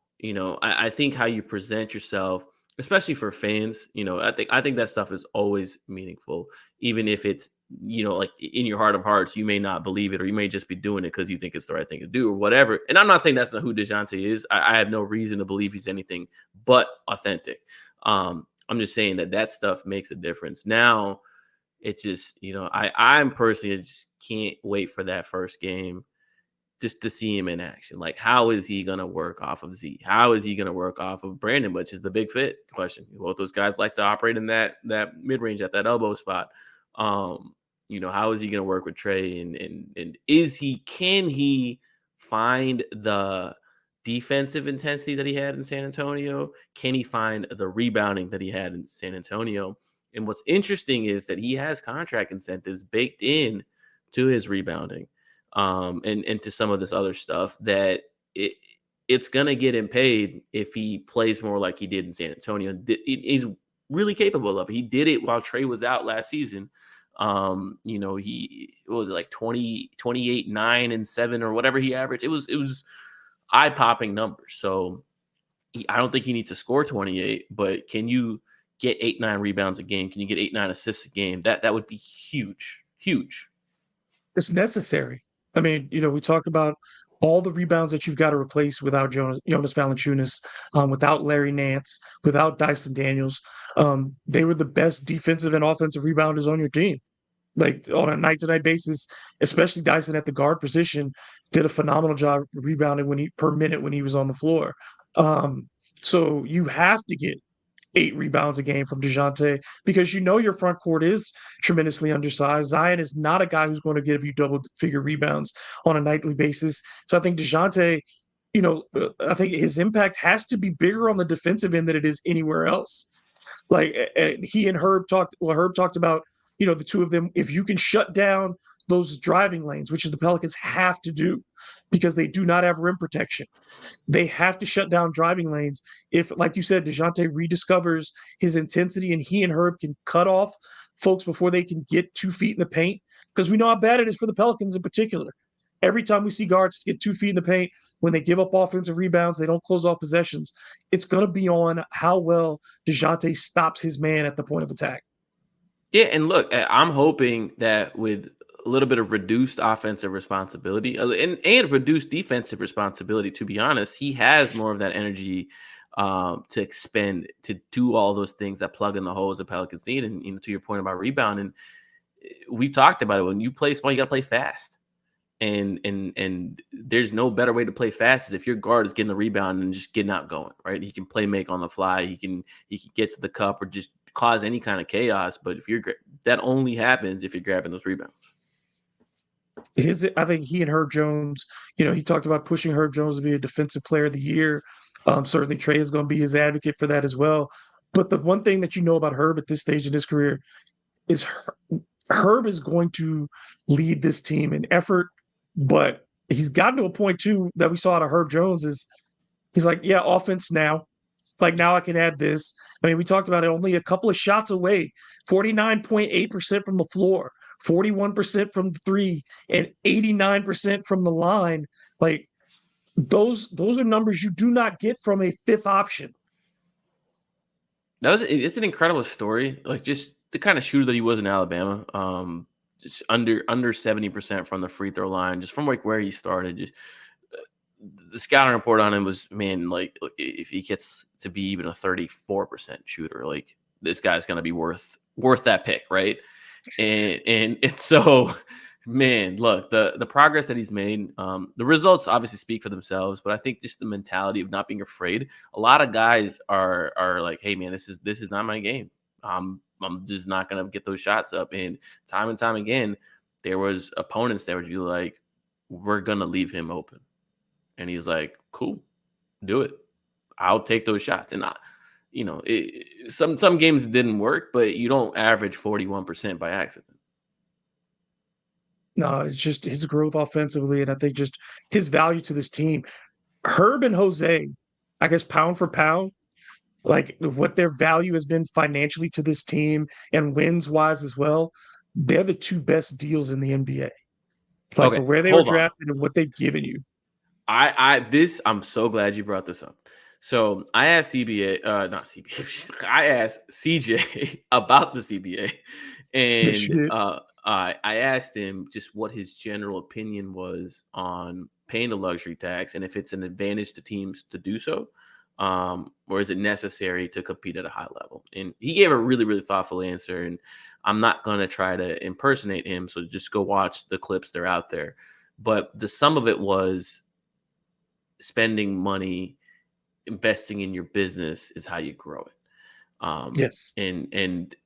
I think how you present yourself especially for fans. I think that stuff is always meaningful, even if it's like in your heart of hearts, you may not believe it, or you may just be doing it because you think it's the right thing to do, or whatever. And I'm not saying that's not who DeJounte is. I have no reason to believe he's anything but authentic. I'm just saying that stuff makes a difference. Now, it's just I'm personally, I just can't wait for that first game just to see him in action. Like, how is he going to work off of Z? How is he going to work off of Brandon, which is the big fit question. Both those guys like to operate in that mid range at that elbow spot. How is he going to work with Trey? And can he find the defensive intensity that he had in San Antonio? Can he find the rebounding that he had in San Antonio? And what's interesting is that he has contract incentives baked in to his rebounding, and to some of this other stuff that it's gonna get him paid if he plays more like he did in San Antonio. He's really capable of it. He did it while Trey was out last season. He what was it, like 20, 28, 9 and 7 or whatever he averaged. It was eye popping numbers. So I don't think he needs to score 28, but can you get 8-9 rebounds a game? Can you get 8-9 assists a game? That would be huge, huge. It's necessary. I mean, we talked about all the rebounds that you've got to replace without Jonas Valanciunas, without Larry Nance, without Dyson Daniels. They were the best defensive and offensive rebounders on your team. Like on a night-to-night basis, especially Dyson at the guard position, did a phenomenal job rebounding per minute when he was on the floor. So you have to get 8 rebounds a game from DeJounte because your front court is tremendously undersized. Zion is not a guy who's going to give you double-figure rebounds on a nightly basis. So I think DeJounte, I think his impact has to be bigger on the defensive end than it is anywhere else. Like he and Herb talked. Well, Herb talked about the two of them. If you can shut down those driving lanes, which is the Pelicans have to do, because they do not have rim protection. They have to shut down driving lanes. If, like you said, DeJounte rediscovers his intensity and he and Herb can cut off folks before they can get 2 feet in the paint, because we know how bad it is for the Pelicans in particular. Every time we see guards get 2 feet in the paint, when they give up offensive rebounds, they don't close off possessions. It's going to be on how well DeJounte stops his man at the point of attack. Yeah, and look, I'm hoping that with a little bit of reduced offensive responsibility, and reduced defensive responsibility, to be honest, he has more of that energy to expend to do all those things that plug in the holes the Pelicans need. And to your point about rebounding, we've talked about it. When you play small, you got to play fast. And there's no better way to play fast is if your guard is getting the rebound and just getting out going, right? He can play make on the fly. He can get to the cup or just cause any kind of chaos. But that only happens if you're grabbing those rebounds. I think he and Herb Jones, he talked about pushing Herb Jones to be a defensive player of the year. Certainly Trey is going to be his advocate for that as well. But the one thing that about Herb at this stage in his career is Herb is going to lead this team in effort, but he's gotten to a point too that we saw out of Herb Jones is he's like, yeah, offense now. Like now I can add this. I mean, we talked about it, only a couple of shots away, 49.8% from the floor, 41% from 3, and 89% from the line. Like those are numbers you do not get from a fifth option. It's an incredible story. Like just the kind of shooter that he was in Alabama. Just under 70% from the free throw line, just from like where he started. Just the scouting report on him was, man, like if he gets to be even a 34% shooter, like this guy's gonna be worth that pick, right? And so, man, look, the progress that he's made, the results obviously speak for themselves, but I think just the mentality of not being afraid. A lot of guys are like, hey man, this is not my game. I'm just not gonna get those shots up. And time again, there was opponents that would be like, we're gonna leave him open. And he's like, cool, do it. I'll take those shots. And some games didn't work, but you don't average 41% by accident. No, it's just his growth offensively, and I think just his value to this team. Herb and Jose, I guess pound for pound, like what their value has been financially to this team and wins wise as well, they're the two best deals in the NBA. Like Okay, for where they were hold on. drafted and what they've given you. I'm so glad you brought this up. So I asked not CBA, I asked CJ about the CBA, Yes, you and did. I asked him just what his general opinion was on paying the luxury tax and if it's an advantage to teams to do so, or is it necessary to compete at a high level? And he gave a really, really thoughtful answer. And I'm not going to try to impersonate him, so just go watch the clips; they're out there. But the sum of it was spending money investing in your business is how you grow it. Yes. And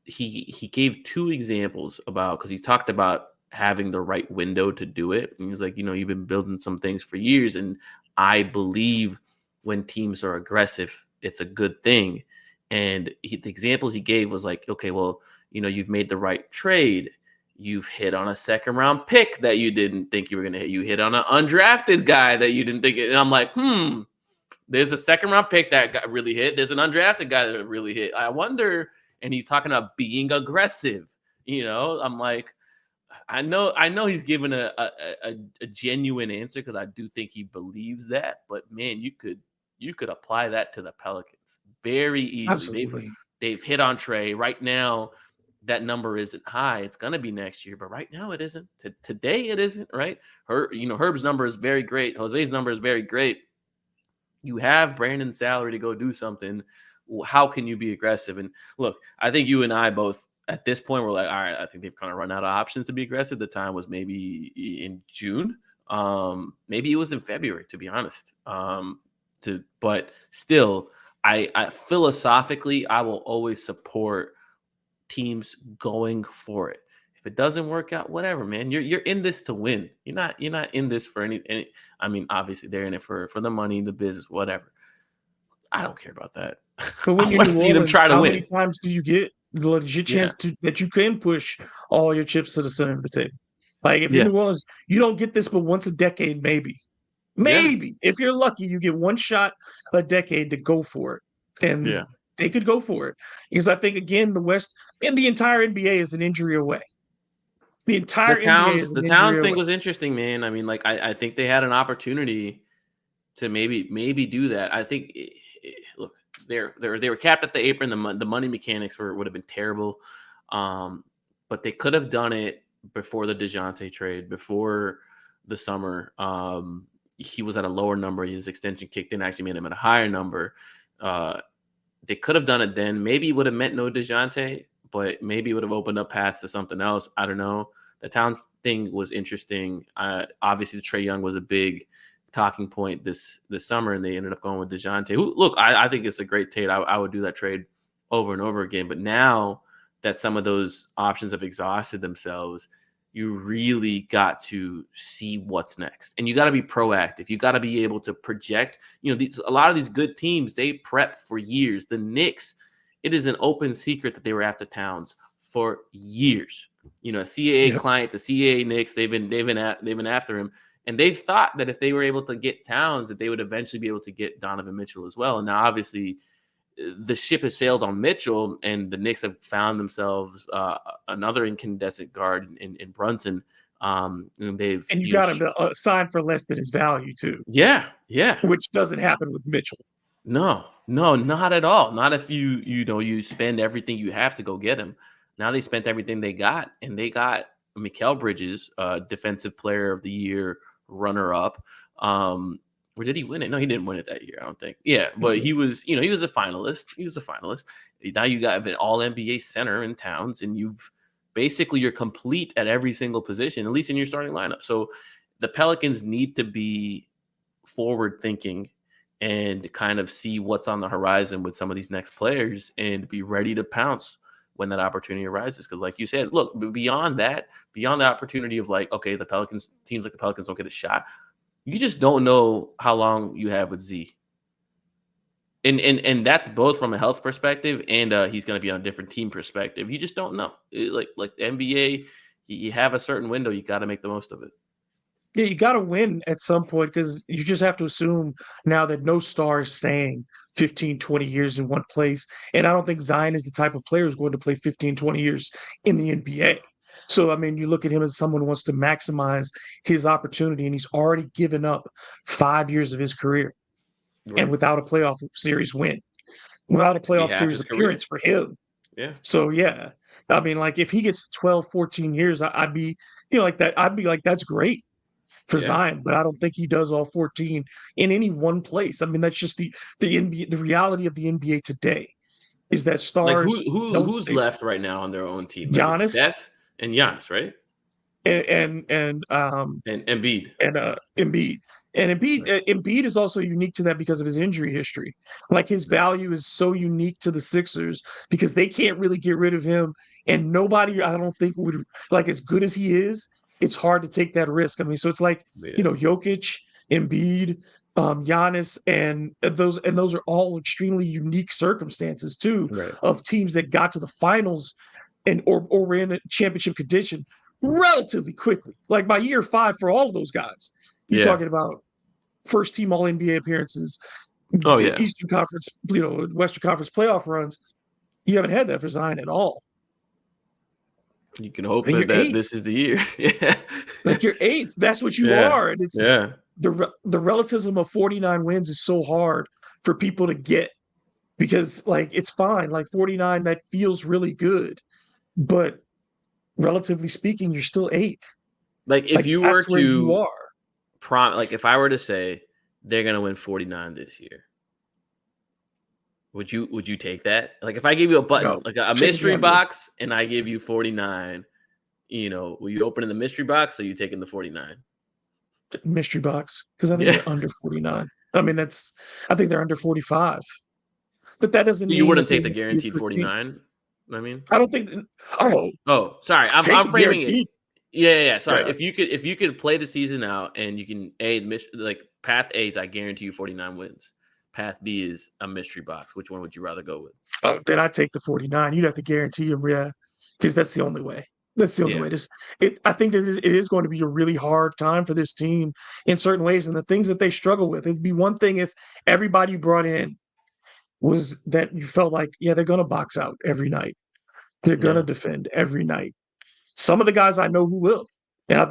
he gave two examples about, because he talked about having the right window to do it. And he's like, you've been building some things for years, and I believe when teams are aggressive, it's a good thing. And the examples he gave was like, okay, well, you've made the right trade. You've hit on a second round pick that you didn't think you were going to hit. You hit on an undrafted guy that you didn't think it. And I'm like, there's a second round pick that got really hit. There's an undrafted guy that really hit. I wonder, and he's talking about being aggressive. I'm like, I know he's giving a genuine answer, because I do think he believes that. But man, you could apply that to the Pelicans very easily. They've Absolutely. they've hit on Trey right now. That number isn't high. It's gonna be next year, but right now it isn't. Today it isn't. Right? Herb's number is very great. Jose's number is very great. You have Brandon's salary to go do something. How can you be aggressive? And look, I think you and I both at this point were like, all right, I think they've kind of run out of options to be aggressive. The time was maybe in June. Maybe it was in February, to be honest. But still, I philosophically, I will always support teams going for it. If it doesn't work out, whatever, man. You're in this to win. You're not in this for any. I mean, obviously they're in it for the money, the business, whatever. I don't care about that. But when I you're want to New see them Orleans, try to how many win. times do you get the legit Yeah, chance that you can push all your chips to the center of the table? Like if you're yeah, New Orleans, you don't get this but once a decade, maybe. yeah, Maybe. If you're lucky, you get one shot a decade to go for it. yeah. And they could go for it. Because I think again, the West and the entire NBA is an injury away. The The entire NBA towns, is an the injury towns thing away. was interesting, man. I mean, like I think they had an opportunity to maybe do that. I think look, they were capped at the apron. The money mechanics would have been terrible, but they could have done it before the DeJounte trade, before the summer. He was at a lower number. His extension kicked in, actually made him at a higher number. Uh, they could have done it then. Maybe it would have meant no DeJounte, but maybe it would have opened up paths to something else. I don't know. The Towns thing was interesting. Obviously, the Trey Young was a big talking point this summer, and they ended up going with DeJounte. Who, look, I think it's a great trade. I would do that trade over and over again. But now that some of those options have exhausted themselves, you really got to see what's next, and you got to be proactive. You got to be able to project. A lot of these good teams, they prep for years. The Knicks, it is an open secret that they were after Towns for years. A CAA Yep. client, the CAA Knicks, they've been after him, and they thought that if they were able to get Towns, that they would eventually be able to get Donovan Mitchell as well. And now, obviously, the ship has sailed on Mitchell, and the Knicks have found themselves another incandescent guard in Brunson. And they've, And you got him to sign for less than his value too, yeah, yeah, which doesn't happen with Mitchell. no, no, not at all. Not if you spend everything you have to go get him. Now they spent everything they got, and they got Mikal Bridges, Defensive Player of the Year, runner up. Or did he win it? No, he didn't win it that year, I don't think. Yeah, but he was a finalist. He was a finalist. Now you got an All NBA center in Towns, and you're complete at every single position, at least in your starting lineup. So the Pelicans need to be forward thinking and kind of see what's on the horizon with some of these next players and be ready to pounce when that opportunity arises. Because like you said, look, beyond the opportunity of like, okay, teams like the Pelicans don't get a shot. You just don't know how long you have with Z. And that's both from a health perspective and he's going to be on a different team perspective. You just don't know. Like the NBA, you have a certain window. You got to make the most of it. Yeah, you got to win at some point because you just have to assume now that no star is staying 15, 20 years in one place. And I don't think Zion is the type of player who's going to play 15, 20 years in the NBA. So, I mean, you look at him as someone who wants to maximize his opportunity, and he's already given up 5 years of his career. and Right. without a playoff series win, without a Could be playoff half series his career. appearance for him. Yeah. So yeah, I mean, like if he gets 12, 14 years, I'd be, like that. I'd be like, that's great for Yeah. Zion, but I don't think he does all 14 in any one place. I mean, that's just the NBA. The reality of the NBA today is that Like stars don't who's stay. left right now on their own team? Like it's Giannis Steph and Giannis, right? and And Embiid. Embiid. And Right. Embiid is also unique to that because of his injury history. Like his Right. value is so unique to the Sixers because they can't really get rid of him, and nobody I don't think would like as good as he is. It's hard to take that risk. I mean, so it's like Yeah. Jokic, Embiid, Giannis, and those are all extremely unique circumstances too Right. of teams that got to the finals or were in a championship condition relatively quickly. Like by year 5 for all of those guys, you're Yeah. talking about first team All NBA appearances, Oh yeah. Eastern Conference, Western Conference playoff runs. You haven't had that for Zion at all. You can hope Like you're that eighth, this is the year. Yeah. like you're eighth. That's what you Yeah. are, and it's Yeah. the relativism of 49 wins is so hard for people to get because like it's fine, like 49 that feels really good, but relatively speaking, you're still eighth. Like if Like you were that's where you to are. like if I were to say they're gonna win 49 this year, would you take that? Like if I gave you a button, No, like a taking the mystery under. box, and I give you 49, will you open in the mystery box or you taking the 49? Mystery box because I think Yeah. they're under 49. I mean, I think they're under 45, but that doesn't You mean wouldn't that they take the won't be a guaranteed good team. 49, I mean? I don't think. Oh, Oh, sorry. I'm take I'm the framing it. guarantee. Yeah, yeah, yeah. Sorry. Yeah, If you could play the season out and you can like path A is I guarantee you 49 wins. Path B is a mystery box. Which one would you rather go with? then I take the 49. You'd have to guarantee them, yeah, because that's the only way. That's the only Yeah. way. I think that it is going to be a really hard time for this team in certain ways, and the things that they struggle with. It'd be one thing if everybody you brought in was that you felt like, yeah, they're going to box out every night. They're going to Yeah. defend every night. Some of the guys I know who will. And I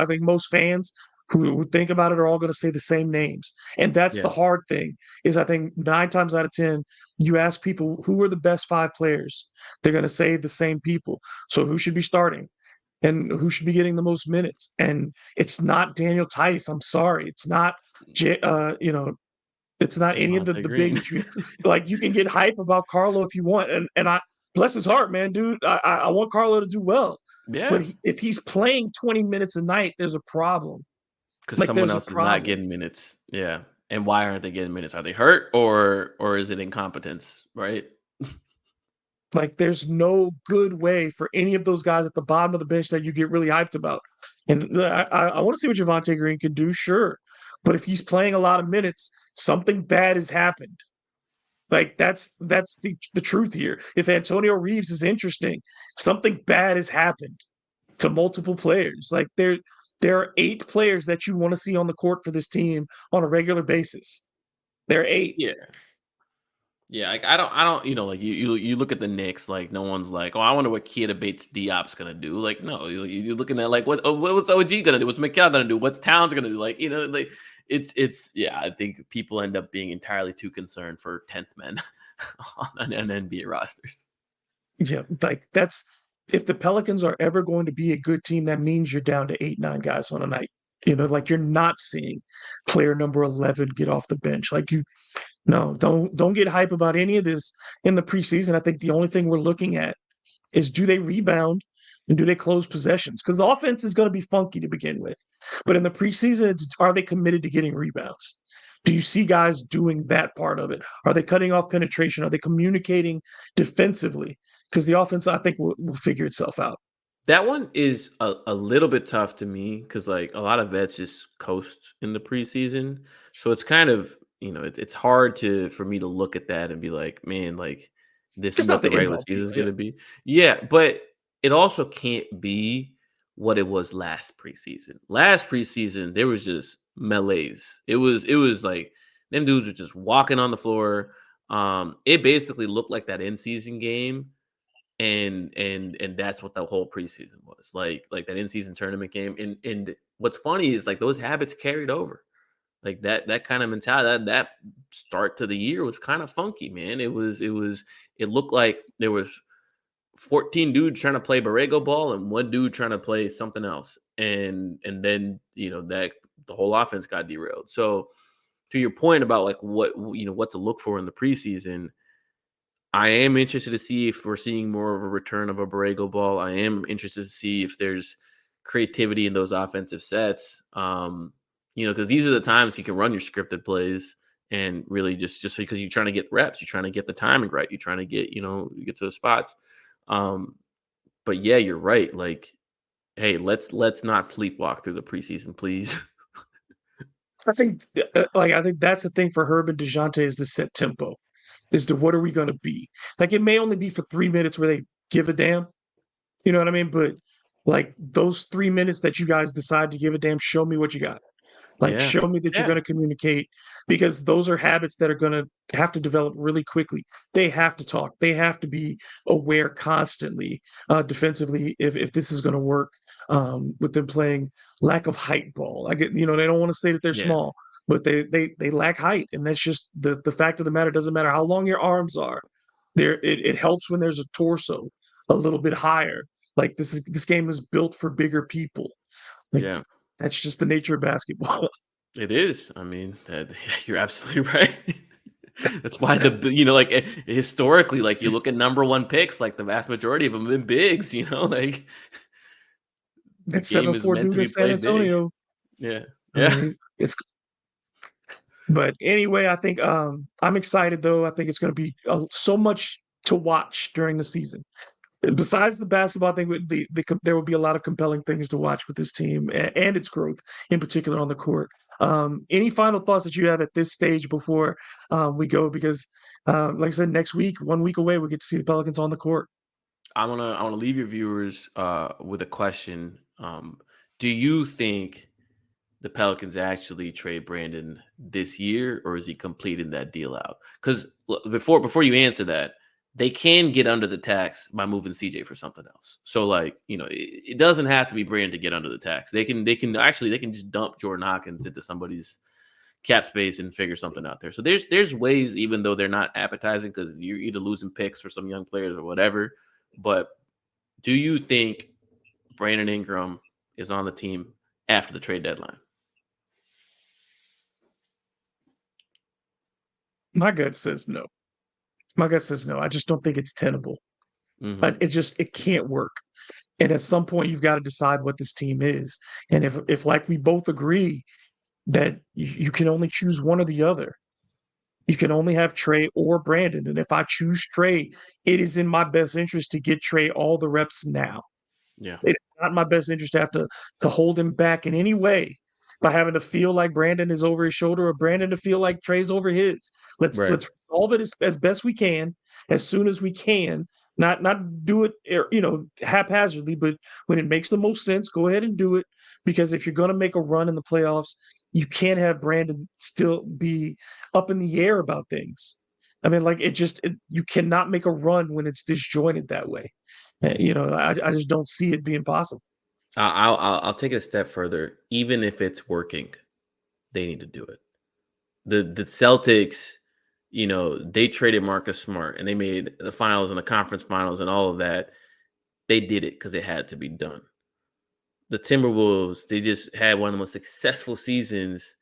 think most fans who think about it are all going to say the same names. And that's the Yeah. hard thing is I think 9 times out of 10, you ask people who are the best 5 players, they're going to say the same people. So who should be starting and who should be getting the most minutes? And it's not Daniel Tice. I'm sorry. It's not, it's not any of Javonte the bigs Green. that you like. You can get hype about Carlo if you want, and I bless his heart, man, dude. I want Carlo to do well, but Yeah. if he's playing 20 minutes a night, there's a problem. Because Like someone there's a else is not problem. getting minutes. Yeah. And why aren't they getting minutes? Are they hurt or is it incompetence? Right. Like there's no good way for any of those guys at the bottom of the bench that you get really hyped about. And I want to see what Javante Green can do, sure, but if he's playing a lot of minutes, something bad has happened. Like that's the truth here. If Antonio Reeves is interesting, something bad has happened to multiple players. Like there are 8 players that you want to see on the court for this team on a regular basis. There are 8. Yeah. Yeah, like I don't, like you look at the Knicks, like no one's like, oh, I wonder what Keita Bates Diop's gonna do. Like, no, you're looking at like what's OG gonna do? What's Mikal gonna do? What's Towns gonna do? Like, like it's yeah, I think people end up being entirely too concerned for 10th men on NBA rosters. Yeah, like that's if the Pelicans are ever going to be a good team, that means you're down to 8, 9 guys on a night. Like you're not seeing player number 11 get off the bench. Like you no, don't get hype about any of this in the preseason. I think the only thing we're looking at is do they rebound and do they close possessions? Because the offense is going to be funky to begin with. But in the preseason, are they committed to getting rebounds? Do you see guys doing that part of it? Are they cutting off penetration? Are they communicating defensively? Because the offense, I think, will figure itself out. That one is a little bit tough to me because like a lot of vets just coast in the preseason, so it's kind of it's hard for me to look at that and be like, man, like this is Just not what the the regular MLB. season is going to be. Yeah, but it also can't be what it was last preseason. Last preseason there was just melees. It was like them dudes were just walking on the floor. It basically looked like that in season game, and that's what the whole preseason was like that in-season tournament game. And what's funny is like those habits carried over. Like that kind of mentality, that start to the year was kind of funky, man. It looked like there was 14 dudes trying to play Borrego ball and one dude trying to play something else. And then, that the whole offense got derailed. So to your point about like what to look for in the preseason, I am interested to see if we're seeing more of a return of a Borrego ball. I am interested to see if there's creativity in those offensive sets. Because these are the times you can run your scripted plays and really just because you're trying to get reps, you're trying to get the timing right, you're trying to get get to the spots. Um, but yeah, you're right. Like, hey, let's not sleepwalk through the preseason, please. I think that's the thing for Herb and DeJounte is to set tempo. Is to what are we going to be? Like it may only be for 3 minutes where they give a damn. You know what I mean? But like those 3 minutes that you guys decide to give a damn, show me what you got. Like, Yeah, show me that you're yeah, going to communicate because those are habits that are going to have to develop really quickly. They have to talk. They have to be aware constantly defensively if this is going to work with them playing lack of height ball. I get, they don't want to say that they're yeah, small, but they lack height. And that's just the fact of the matter. It doesn't matter how long your arms are. It helps when there's a torso a little bit higher. Like this game is built for bigger people. Like yeah. that's just the nature of basketball. It is. I mean, you're absolutely right. That's why like historically, like you look at number one picks, like the vast majority of them have been bigs. like the That game seven is four meant dude to in be San played big. Antonio. Yeah, I yeah. mean, it's. But anyway, I think I'm excited though. I think it's going to be so much to watch during the season. Besides the basketball thing, there will be a lot of compelling things to watch with this team and its growth, in particular on the court. Any final thoughts that you have at this stage before we go? Because, like I said, next week, 1 week away, we get to see the Pelicans on the court. I wanna leave your viewers with a question. Do you think the Pelicans actually trade Brandon this year, or is he completing that deal out? Because before you answer that, they can get under the tax by moving CJ for something else. So like it doesn't have to be Brandon to get under the tax. They can just dump Jordan Hawkins into somebody's cap space and figure something out there. So there's ways, even though they're not appetizing, because you're either losing picks for some young players or whatever. But do you think Brandon Ingram is on the team after the trade deadline? My gut says no. My gut says no. I just don't think it's tenable. Hmm. But it can't work. And at some point, you've got to decide what this team is. And if like we both agree that you can only choose one or the other, you can only have Trey or Brandon. And if I choose Trey, it is in my best interest to get Trey all the reps now. Yeah. It's not in my best interest to have to hold him back in any way by having to feel like Brandon is over his shoulder or Brandon to feel like Trey's over his. Right. Let's resolve it as best we can, as soon as we can. Not do it haphazardly, but when it makes the most sense, go ahead and do it. Because if you're going to make a run in the playoffs, you can't have Brandon still be up in the air about things. I mean, like you cannot make a run when it's disjointed that way. I just don't see it being possible. I'll take it a step further. Even if it's working, they need to do it. The Celtics, they traded Marcus Smart and they made the finals and the conference finals and all of that. They did it because it had to be done. The Timberwolves, they just had one of the most successful seasons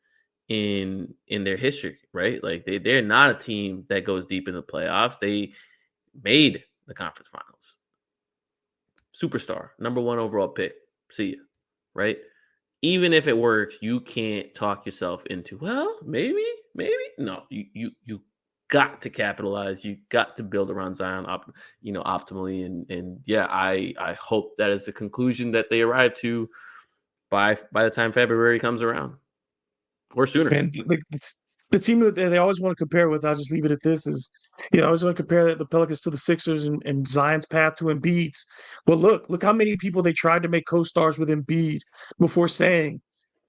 in their history, right? Like they're not a team that goes deep in the playoffs. They made the conference finals. Superstar, number one overall pick. See ya, right? Even if it works, you can't talk yourself into, well, maybe. No, you got to capitalize. You got to build around Zion optimally. And yeah, I hope that is the conclusion that they arrive to by the time February comes around or sooner. Man, the team that they always want to compare with, I'll just leave it at this, is I always want to compare the Pelicans to the Sixers and Zion's path to Embiid's. Well, look how many people they tried to make co-stars with Embiid before saying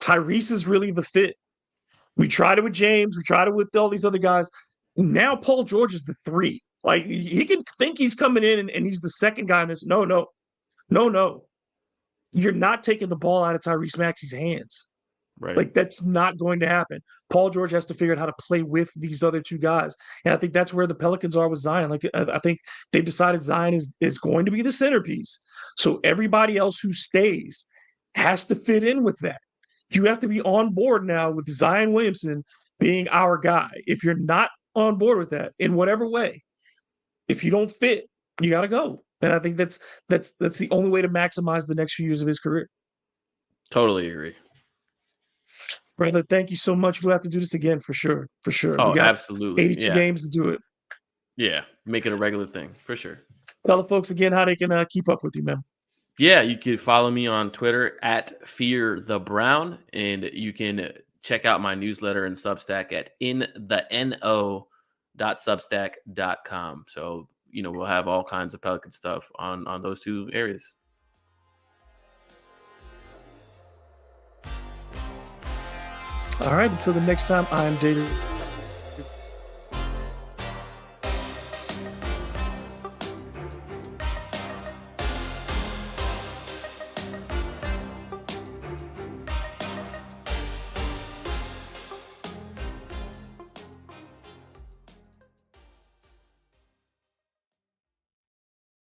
Tyrese is really the fit. We tried it with James, we tried it with all these other guys. Now Paul George is the three. Like he can think he's coming in and he's the second guy in this. No. You're not taking the ball out of Tyrese Maxey's hands. Right. Like, that's not going to happen. Paul George has to figure out how to play with these other two guys, and I think that's where the Pelicans are with Zion. Like, I think they've decided Zion is going to be the centerpiece. So everybody else who stays has to fit in with that. You have to be on board now with Zion Williamson being our guy. If you're not on board with that in whatever way, if you don't fit, you got to go. And I think that's the only way to maximize the next few years of his career. Totally agree. Brother, thank you so much. We'll have to do this again for sure. For sure. We Oh, got absolutely. 82 Yeah. games to do it. Yeah. Make it a regular thing for sure. Tell the folks again how they can keep up with you, man. Yeah, you can follow me on Twitter at Fear the Brown, and you can check out my newsletter and Substack at intheno.substack.com. So, we'll have all kinds of Pelican stuff on those two areas. All right. Until the next time, I'm David